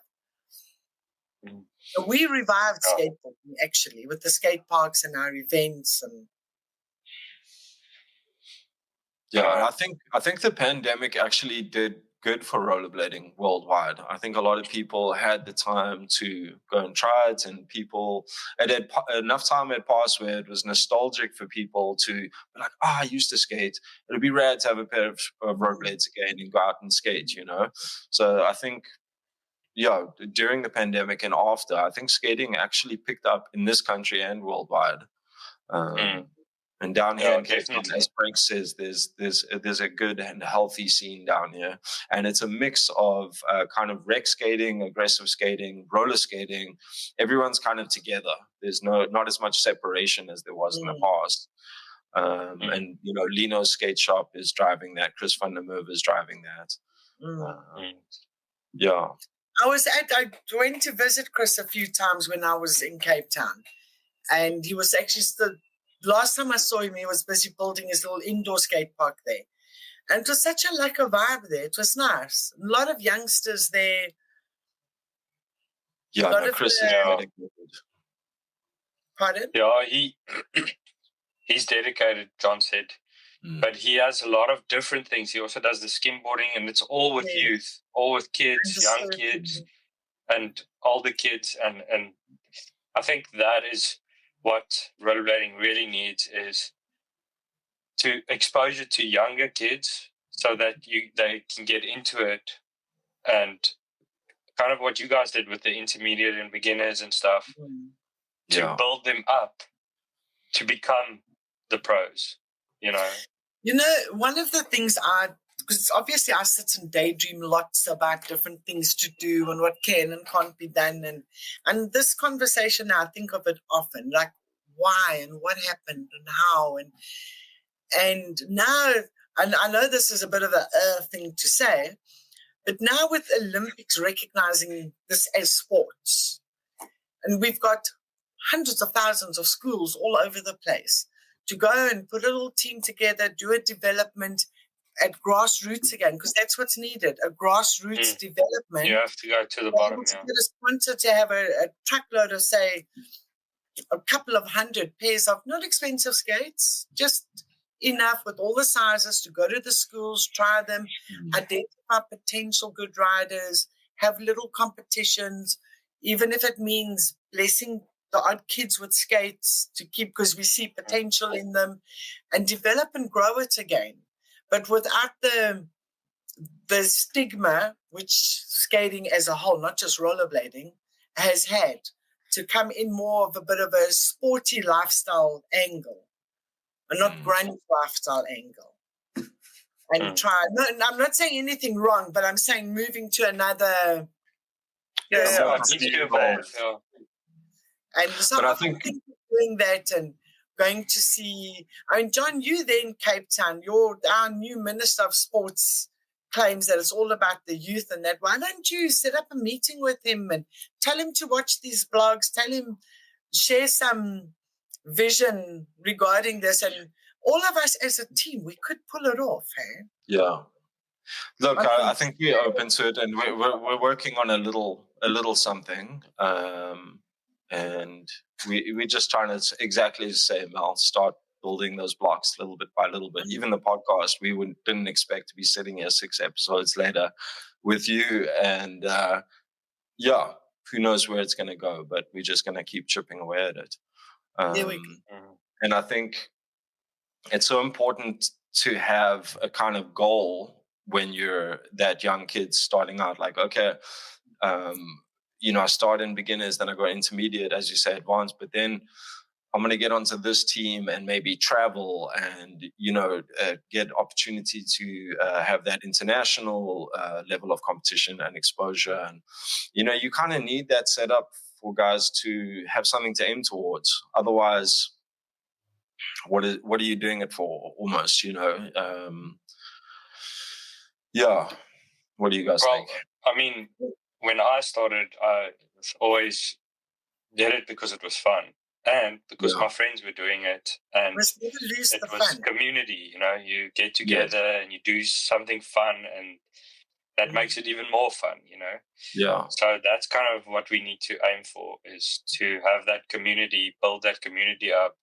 So we revived skateboarding, actually, with the skate parks and our events. And I think the pandemic actually did good for rollerblading worldwide. I think a lot of people had the time to go and try it, and enough time had passed where it was nostalgic for people to be like, I used to skate. It'd be rad to have a pair of rollerblades again and go out and skate, you know? So I think, during the pandemic and after, I think skating actually picked up in this country and worldwide. And down here, as Frank says, there's a good and healthy scene down here, and it's a mix of kind of rec skating, aggressive skating, roller skating. Everyone's kind of together. There's not as much separation as there was in the past. And Lino's skate shop is driving that. Chris van der Merwe is driving that. I went to visit Chris a few times when I was in Cape Town, and he was actually last time I saw him, he was busy building his little indoor skate park there. And it was such a vibe there. It was nice. A lot of youngsters there. Chris is dedicated. Pardon? Yeah, he's dedicated, John said. But he has a lot of different things. He also does the skimboarding, and it's all with youth, all with kids, young kids, and older kids. And I think that is what rollerblading really needs, is to exposure to younger kids so that they can get into it, and kind of what you guys did with the intermediate and beginners and stuff, to build them up to become the pros, one of the things because obviously I sit and daydream lots about different things to do and what can and can't be done. And this conversation, I think of it often, like why and what happened and how. And now, and I know this is a bit of a thing to say, but now with Olympics recognizing this as sports, and we've got hundreds of thousands of schools all over the place to go and put a little team together, do a development at grassroots again, because that's what's needed, a grassroots development. You have to go to the bottom, to get a sponsor to have a truckload of, say, a couple of 100 pairs of not expensive skates, just enough with all the sizes to go to the schools, try them, identify potential good riders, have little competitions, even if it means blessing the odd kids with skates to keep, because we see potential in them, and develop and grow it again. But without the stigma which skating as a whole, not just rollerblading, has had, to come in more of a bit of a sporty lifestyle angle, and not grunge lifestyle angle. And try. No, I'm not saying anything wrong, but I'm saying moving to another. And so I think doing that and going to see. I mean, John, you there in Cape Town, our new Minister of Sports claims that it's all about the youth and that. Why don't you set up a meeting with him and tell him to watch these blogs, tell him, share some vision regarding this, and all of us as a team, we could pull it off, hey? Yeah. Look, I think we're open to it, and we're working on a little something, and we're just trying to exactly say, Mel, start building those blocks little bit by little bit. Even the podcast, we didn't expect to be sitting here 6 episodes later with you, and who knows where it's going to go, but we're just going to keep chipping away at it. There we go. And I think it's so important to have a kind of goal when you're that young kid starting out. Like, okay, I start in beginners, then I go intermediate, as you say, advanced, but then I'm going to get onto this team and maybe travel and, get opportunity to have that international level of competition and exposure. And, you kind of need that set up for guys to have something to aim towards. Otherwise, what are you doing it for? Almost, yeah. What do you guys think? I mean, when I started, I always did it because it was fun and because my friends were doing it, and it was community. You get together and you do something fun, and that makes it even more fun. Yeah. So that's kind of what we need to aim for, is to have that community, build that community up,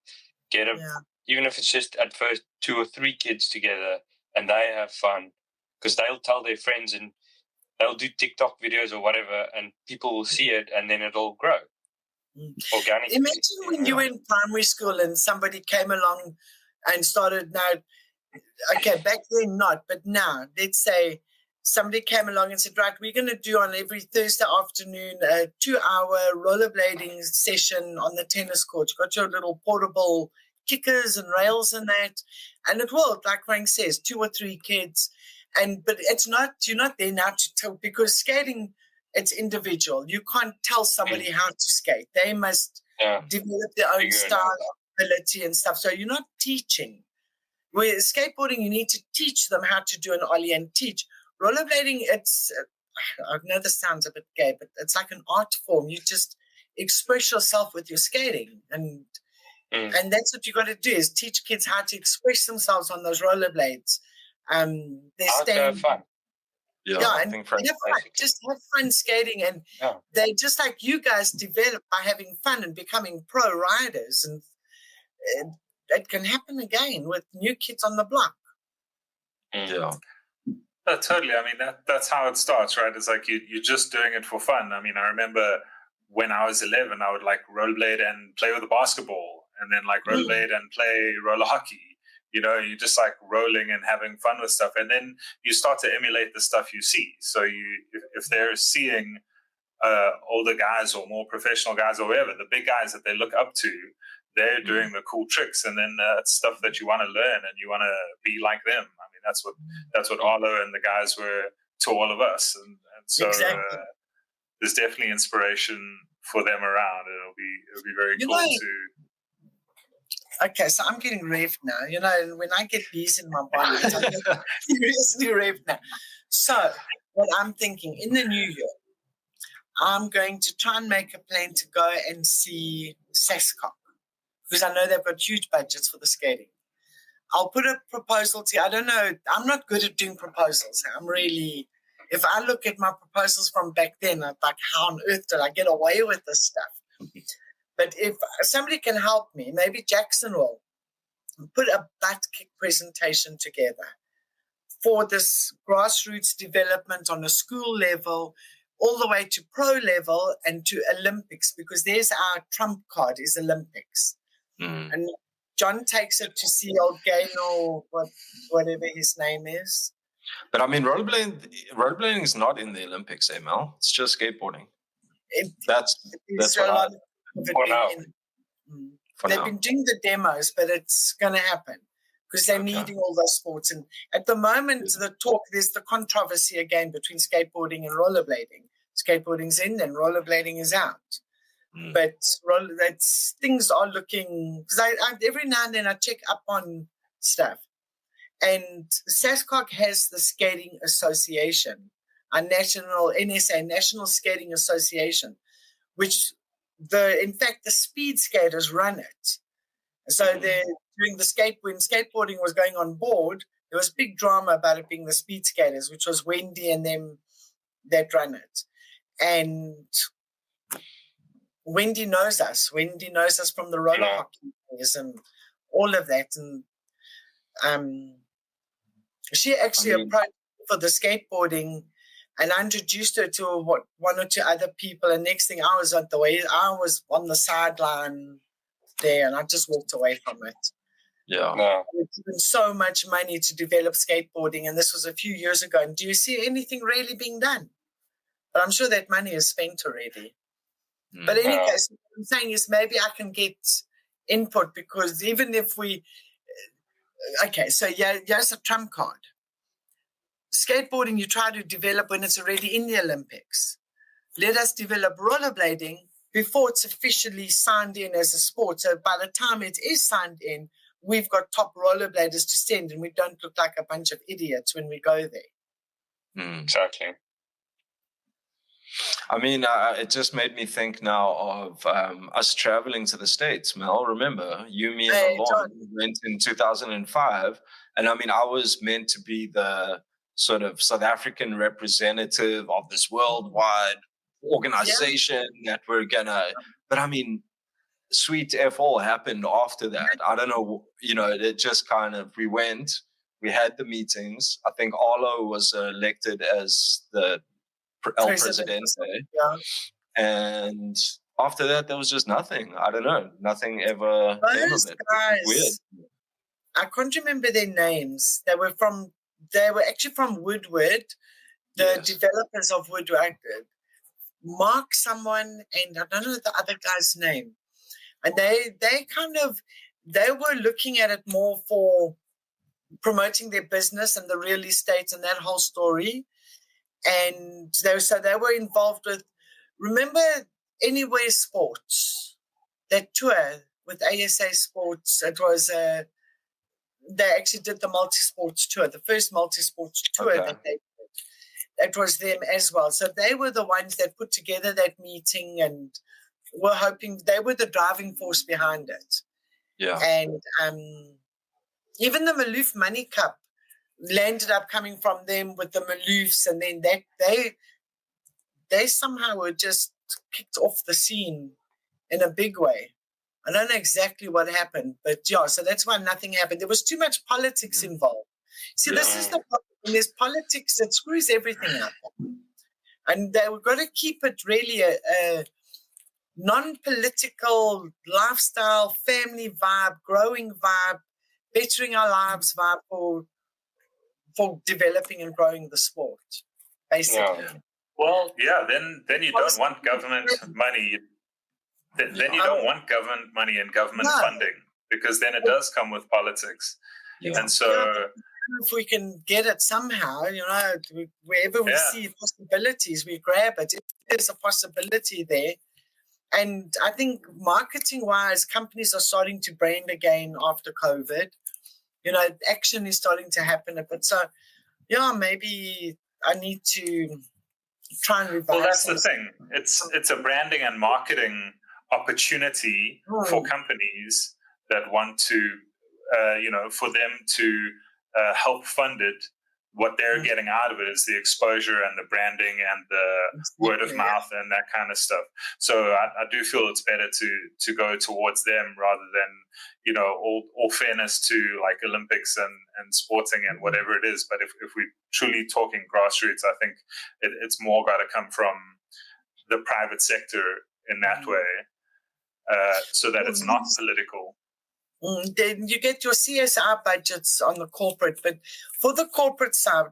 even if it's just at first 2 or 3 kids together, and they have fun, because they'll tell their friends and they'll do TikTok videos or whatever, and people will see it, and then it'll grow organically. Imagine when you were in primary school and somebody came along and started back then not, but now, let's say somebody came along and said, right, we're going to do on every Thursday afternoon a 2-hour rollerblading session on the tennis court. You've got your little portable kickers and rails and that. And it will, like Frank says, 2 or 3 kids. But you're not there now to tell, because skating, it's individual. You can't tell somebody how to skate. They must develop their own style, ability and stuff. So you're not teaching. With skateboarding, you need to teach them how to do an ollie and teach. Rollerblading, I know this sounds a bit gay, but it's like an art form. You just express yourself with your skating. And that's what you got to do, is teach kids how to express themselves on those rollerblades. Have fun. Just have fun skating, and they, just like you guys, develop by having fun and becoming pro riders, and it can happen again with new kids on the block. Yeah. Totally. I mean, that's how it starts, right? It's like you're just doing it for fun. I mean, I remember when I was 11, I would like rollerblade and play with a basketball, and then like rollerblade and play roller hockey. You're just like rolling and having fun with stuff. And then you start to emulate the stuff you see. So if they're seeing older guys or more professional guys or whatever, the big guys that they look up to, they're doing the cool tricks. And then it's stuff that you want to learn and you want to be like them. I mean, that's what Arlo and the guys were to all of us. And so there's definitely inspiration for them around. It'll be very cool to... Okay, so I'm getting revved now. When I get bees in my body, I'm seriously revved now. So what I'm thinking, in the new year, I'm going to try and make a plan to go and see Sascock, because I know they've got huge budgets for the skating. I'll put a proposal to you. I don't know. I'm not good at doing proposals. If I look at my proposals from back then, I'm like, how on earth did I get away with this stuff? But if somebody can help me, maybe Jackson will put a butt kick presentation together for this grassroots development on a school level, all the way to pro level and to Olympics, because there's our trump card, is Olympics. And John takes it to see old Gaynor, whatever his name is. But I mean, rollerblading is not in the Olympics, Mel. It's just skateboarding. That's what They've been doing the demos, but it's going to happen because they're needing all those sports. And at the moment, there's the controversy again between skateboarding and rollerblading. Skateboarding's in and rollerblading is out. But things are looking, because I every now and then I check up on stuff. And Sascock has the Skating Association, a national NSA, National Skating Association, which in fact the speed skaters run it. So they're doing when skateboarding was going on board, there was big drama about it being the speed skaters, which was Wendy and them that run it. And Wendy knows us. Wendy knows us from the roller hockey days and all of that. And she actually approached for the skateboarding, and I introduced her to one or two other people. And next thing, I was on the sideline there, and I just walked away from it. Yeah. It's given so much money to develop skateboarding, and this was a few years ago. And do you see anything really being done? But I'm sure that money is spent already. But in any case, what I'm saying is maybe I can get input, because even if we... Okay, so here's a trump card. Skateboarding you try to develop when it's already in the Olympics. Let us develop rollerblading before it's officially signed in as a sport. So by the time it is signed in, we've got top rollerbladers to send, and we don't look like a bunch of idiots when we go there. Exactly. I mean, it just made me think now of us traveling to the States. Mel, remember, you, me, and Alon went in 2005. And I mean, I was meant to be the sort of South African representative of this worldwide organization that we're gonna, but I mean, sweet F all happened after that. I don't know, it just kind of, we had the meetings. I think Arlo was elected as the El Presidente. Yeah. And after that, there was just nothing. I don't know. Nothing ever came of it. Guys, weird. I can't remember their names. They were actually from Woodward, the developers of Woodward. Mark someone, and I don't know the other guy's name. And they were looking at it more for promoting their business and the real estate and that whole story. And they were involved with, remember Anywhere Sports, that tour with ASA Sports. It was they actually did the multi-sports tour, the first multi-sports tour that they did. It was them as well. So they were the ones that put together that meeting and were hoping, they were the driving force behind it. Yeah. And even the Maloof Money Cup landed up coming from them with the Maloofs, and then they somehow were just kicked off the scene in a big way. I don't know exactly what happened, but yeah, so that's why nothing happened. There was too much politics involved. See, this is the problem. When there's politics, it screws everything up. And we've got to keep it really a non-political lifestyle, family vibe, growing vibe, bettering our lives vibe for developing and growing the sport, basically. Yeah. Well, yeah, then you don't want government money. Then you don't want government money and government funding, because then it does come with politics. Yeah. And so if we can get it somehow, wherever we see possibilities, we grab it. If there's a possibility there. And I think marketing-wise, companies are starting to brand again after COVID. Action is starting to happen a bit. So, maybe I need to try and revise. Well, that's the thing. It's a branding and marketing opportunity for companies that want to, for them to help fund it. What they're getting out of it is the exposure and the branding and the word of mouth and that kind of stuff. So I do feel it's better to go towards them rather than, all fairness to like Olympics and sporting and whatever it is. But if we're truly talking grassroots, I think it's more got to come from the private sector in that way, so that it's not political. Then you get your CSR budgets on the corporate, but for the corporate side,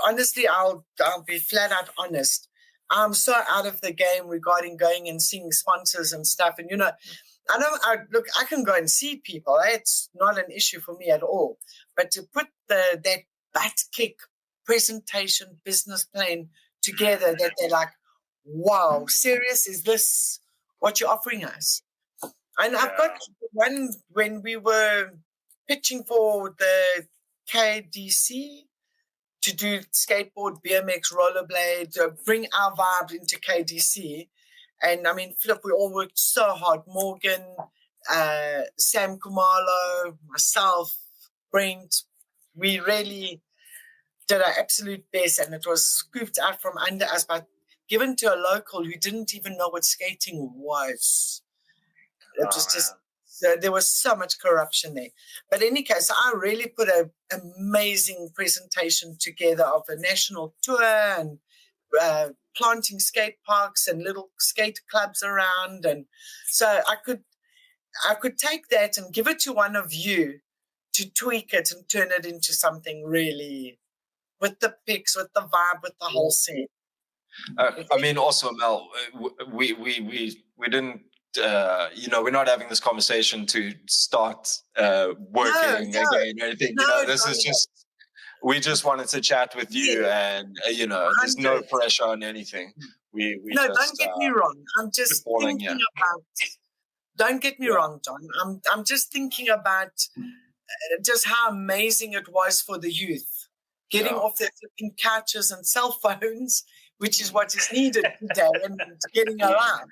honestly, I'll be flat out honest. I'm so out of the game regarding going and seeing sponsors and stuff. And I can go and see people. It's not an issue for me at all. But to put that butt kick presentation business plan together, that they're like, wow, serious? Is this what you're offering us? And I've got one when we were pitching for the KDC to do skateboard, BMX, rollerblade, bring our vibe into KDC. And I mean, Philip, we all worked so hard. Morgan, Sam Kumalo, myself, Brent, we really did our absolute best, and it was scooped out from under us, but given to a local who didn't even know what skating was. It was just, there was so much corruption there. But in any case, I really put an amazing presentation together of a national tour and planting skate parks and little skate clubs around. And so I could take that and give it to one of you to tweak it and turn it into something really with the pics, with the vibe, with the whole scene. I mean, also, Mel, we didn't. We're not having this conversation to start working again or anything. This is just, we just wanted to chat with you, and there's no pressure on anything. We don't get me wrong. I'm just thinking about Don't get me wrong, John. I'm just thinking about just how amazing it was for the youth getting off their flipping couches and cell phones, which is what is needed today, and getting alive.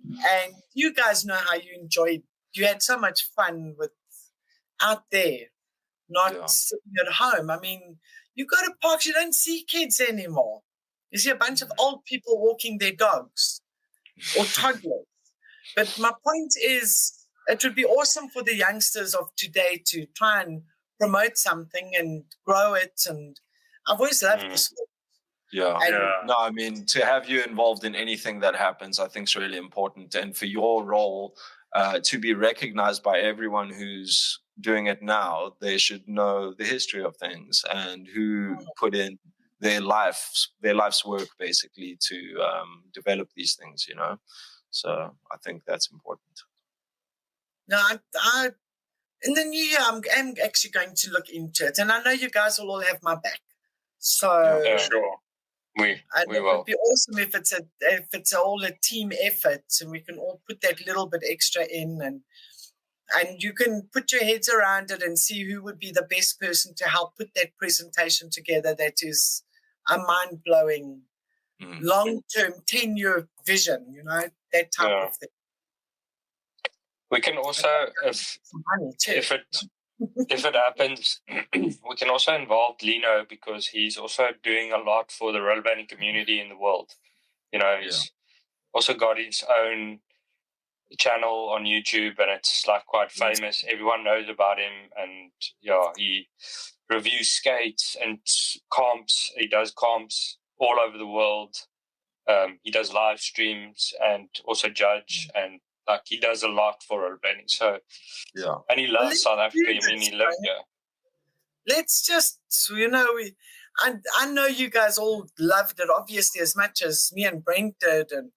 And you guys know how you had so much fun with out there, not sitting at home. I mean, you go to parks, you don't see kids anymore. You see a bunch of old people walking their dogs or toddlers. But my point is, it would be awesome for the youngsters of today to try and promote something and grow it. And I've always loved the sport. No, I mean, to have you involved in anything that happens, I think is really important. And for your role to be recognized by everyone who's doing it now, they should know the history of things and who put in their life's work, basically, to develop these things, you know. So I think that's important. No, I in the new year, I'm actually going to look into it. And I know you guys will all have my back. So sure. We will. It would be awesome if it's all a team effort, and we can all put that little bit extra in, and you can put your heads around it and see who would be the best person to help put that presentation together. That is a mind-blowing, long-term, 10-year vision. You know, that type of thing. We can also, if it happens, we can also involve Lino, because he's also doing a lot for the rollerblading community in the world. You know, he's also got his own channel on YouTube, and it's like quite famous. Everyone knows about him, and he reviews skates and comps. He does comps all over the world. He does live streams and also judge, and like he does a lot for rollerblading. So and he loves South Africa. I mean, he lived here. Let's just, you know, I know you guys all loved it, obviously, as much as me and Brent did. And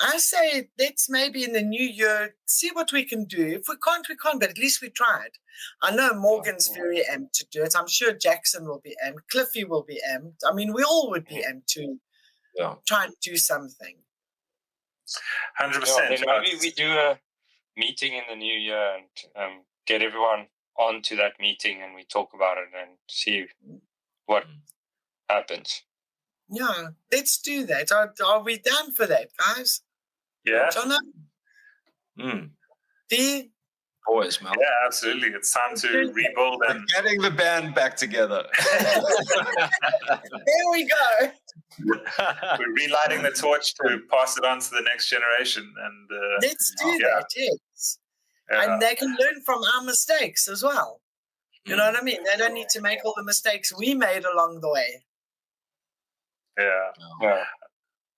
I say let's maybe in the new year see what we can do. If we can't, we can't, but at least we tried. I know Morgan's very amped to do it. I'm sure Jackson will be amped. Cliffy will be amped. I mean, we all would be amped to try and do something. 100%. Then maybe we do a meeting in the new year and get everyone onto that meeting, and we talk about it and see what happens. Yeah, let's do that. Are we down for that, guys? Yeah. John? Always, Mel. Yeah, absolutely. It's time to rebuild and getting the band back together. There we go. We're relighting the torch to pass it on to the next generation. And let's do that, yes. And they can learn from our mistakes as well. You know what I mean? They don't need to make all the mistakes we made along the way. Yeah.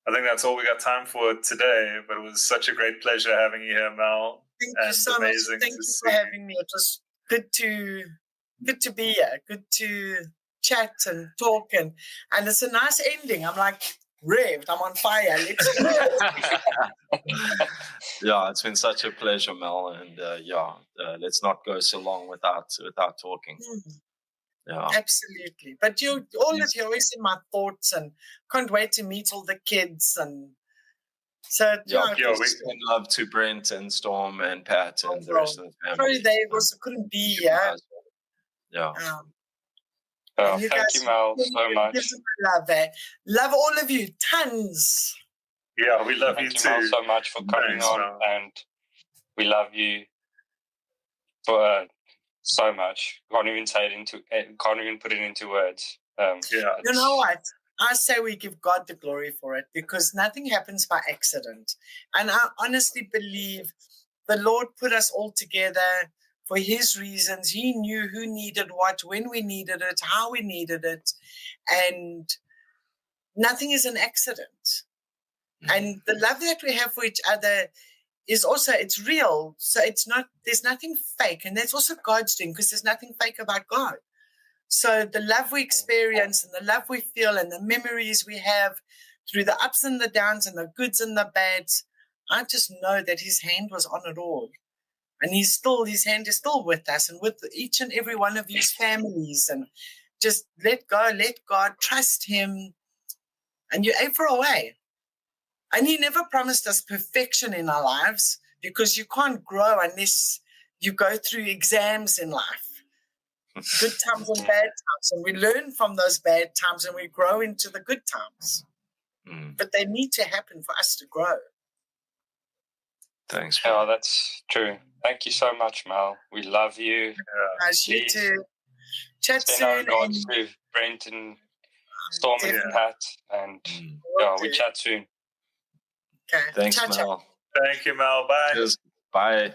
I think that's all we got time for today, but it was such a great pleasure having you here, Mel. Thank you so much. Thank you for having me. It was good to be here. Good to chat and talk, and it's a nice ending. I'm like revved. I'm on fire. Yeah, it's been such a pleasure, Mel, and let's not go so long without talking. Yeah, absolutely. But you always in my thoughts, and can't wait to meet all the kids. And so we send love to Brent and Storm and Pat and the rest of the family. Sorry, they also couldn't be here. Thank you, Mel, so much. Love all of you, tons. Yeah, we love you too. Thank you, Mel, so much for coming on, and we love you for so much. Can't even put it into words. You know what? I say we give God the glory for it, because nothing happens by accident. And I honestly believe the Lord put us all together for his reasons. He knew who needed what, when we needed it, how we needed it. And nothing is an accident. And the love that we have for each other is also, it's real. So there's nothing fake. And that's also God's doing, because there's nothing fake about God. So the love we experience and the love we feel and the memories we have through the ups and the downs and the goods and the bads, I just know that his hand was on it all. And his hand is still with us and with each and every one of his families. And just let God, trust him, and you're for away. And he never promised us perfection in our lives, because you can't grow unless you go through exams in life. Good times and bad times, and we learn from those bad times and we grow into the good times. But they need to happen for us to grow. Thanks. Yeah, that's true. Thank you so much, Mel. We love you. Nice you too. Chat Send our soon. regards to Brent and Storm and Pat, and we chat soon. Okay. Thanks, Ciao, ciao. Mel. Thank you, Mel. Bye. Cheers. Bye.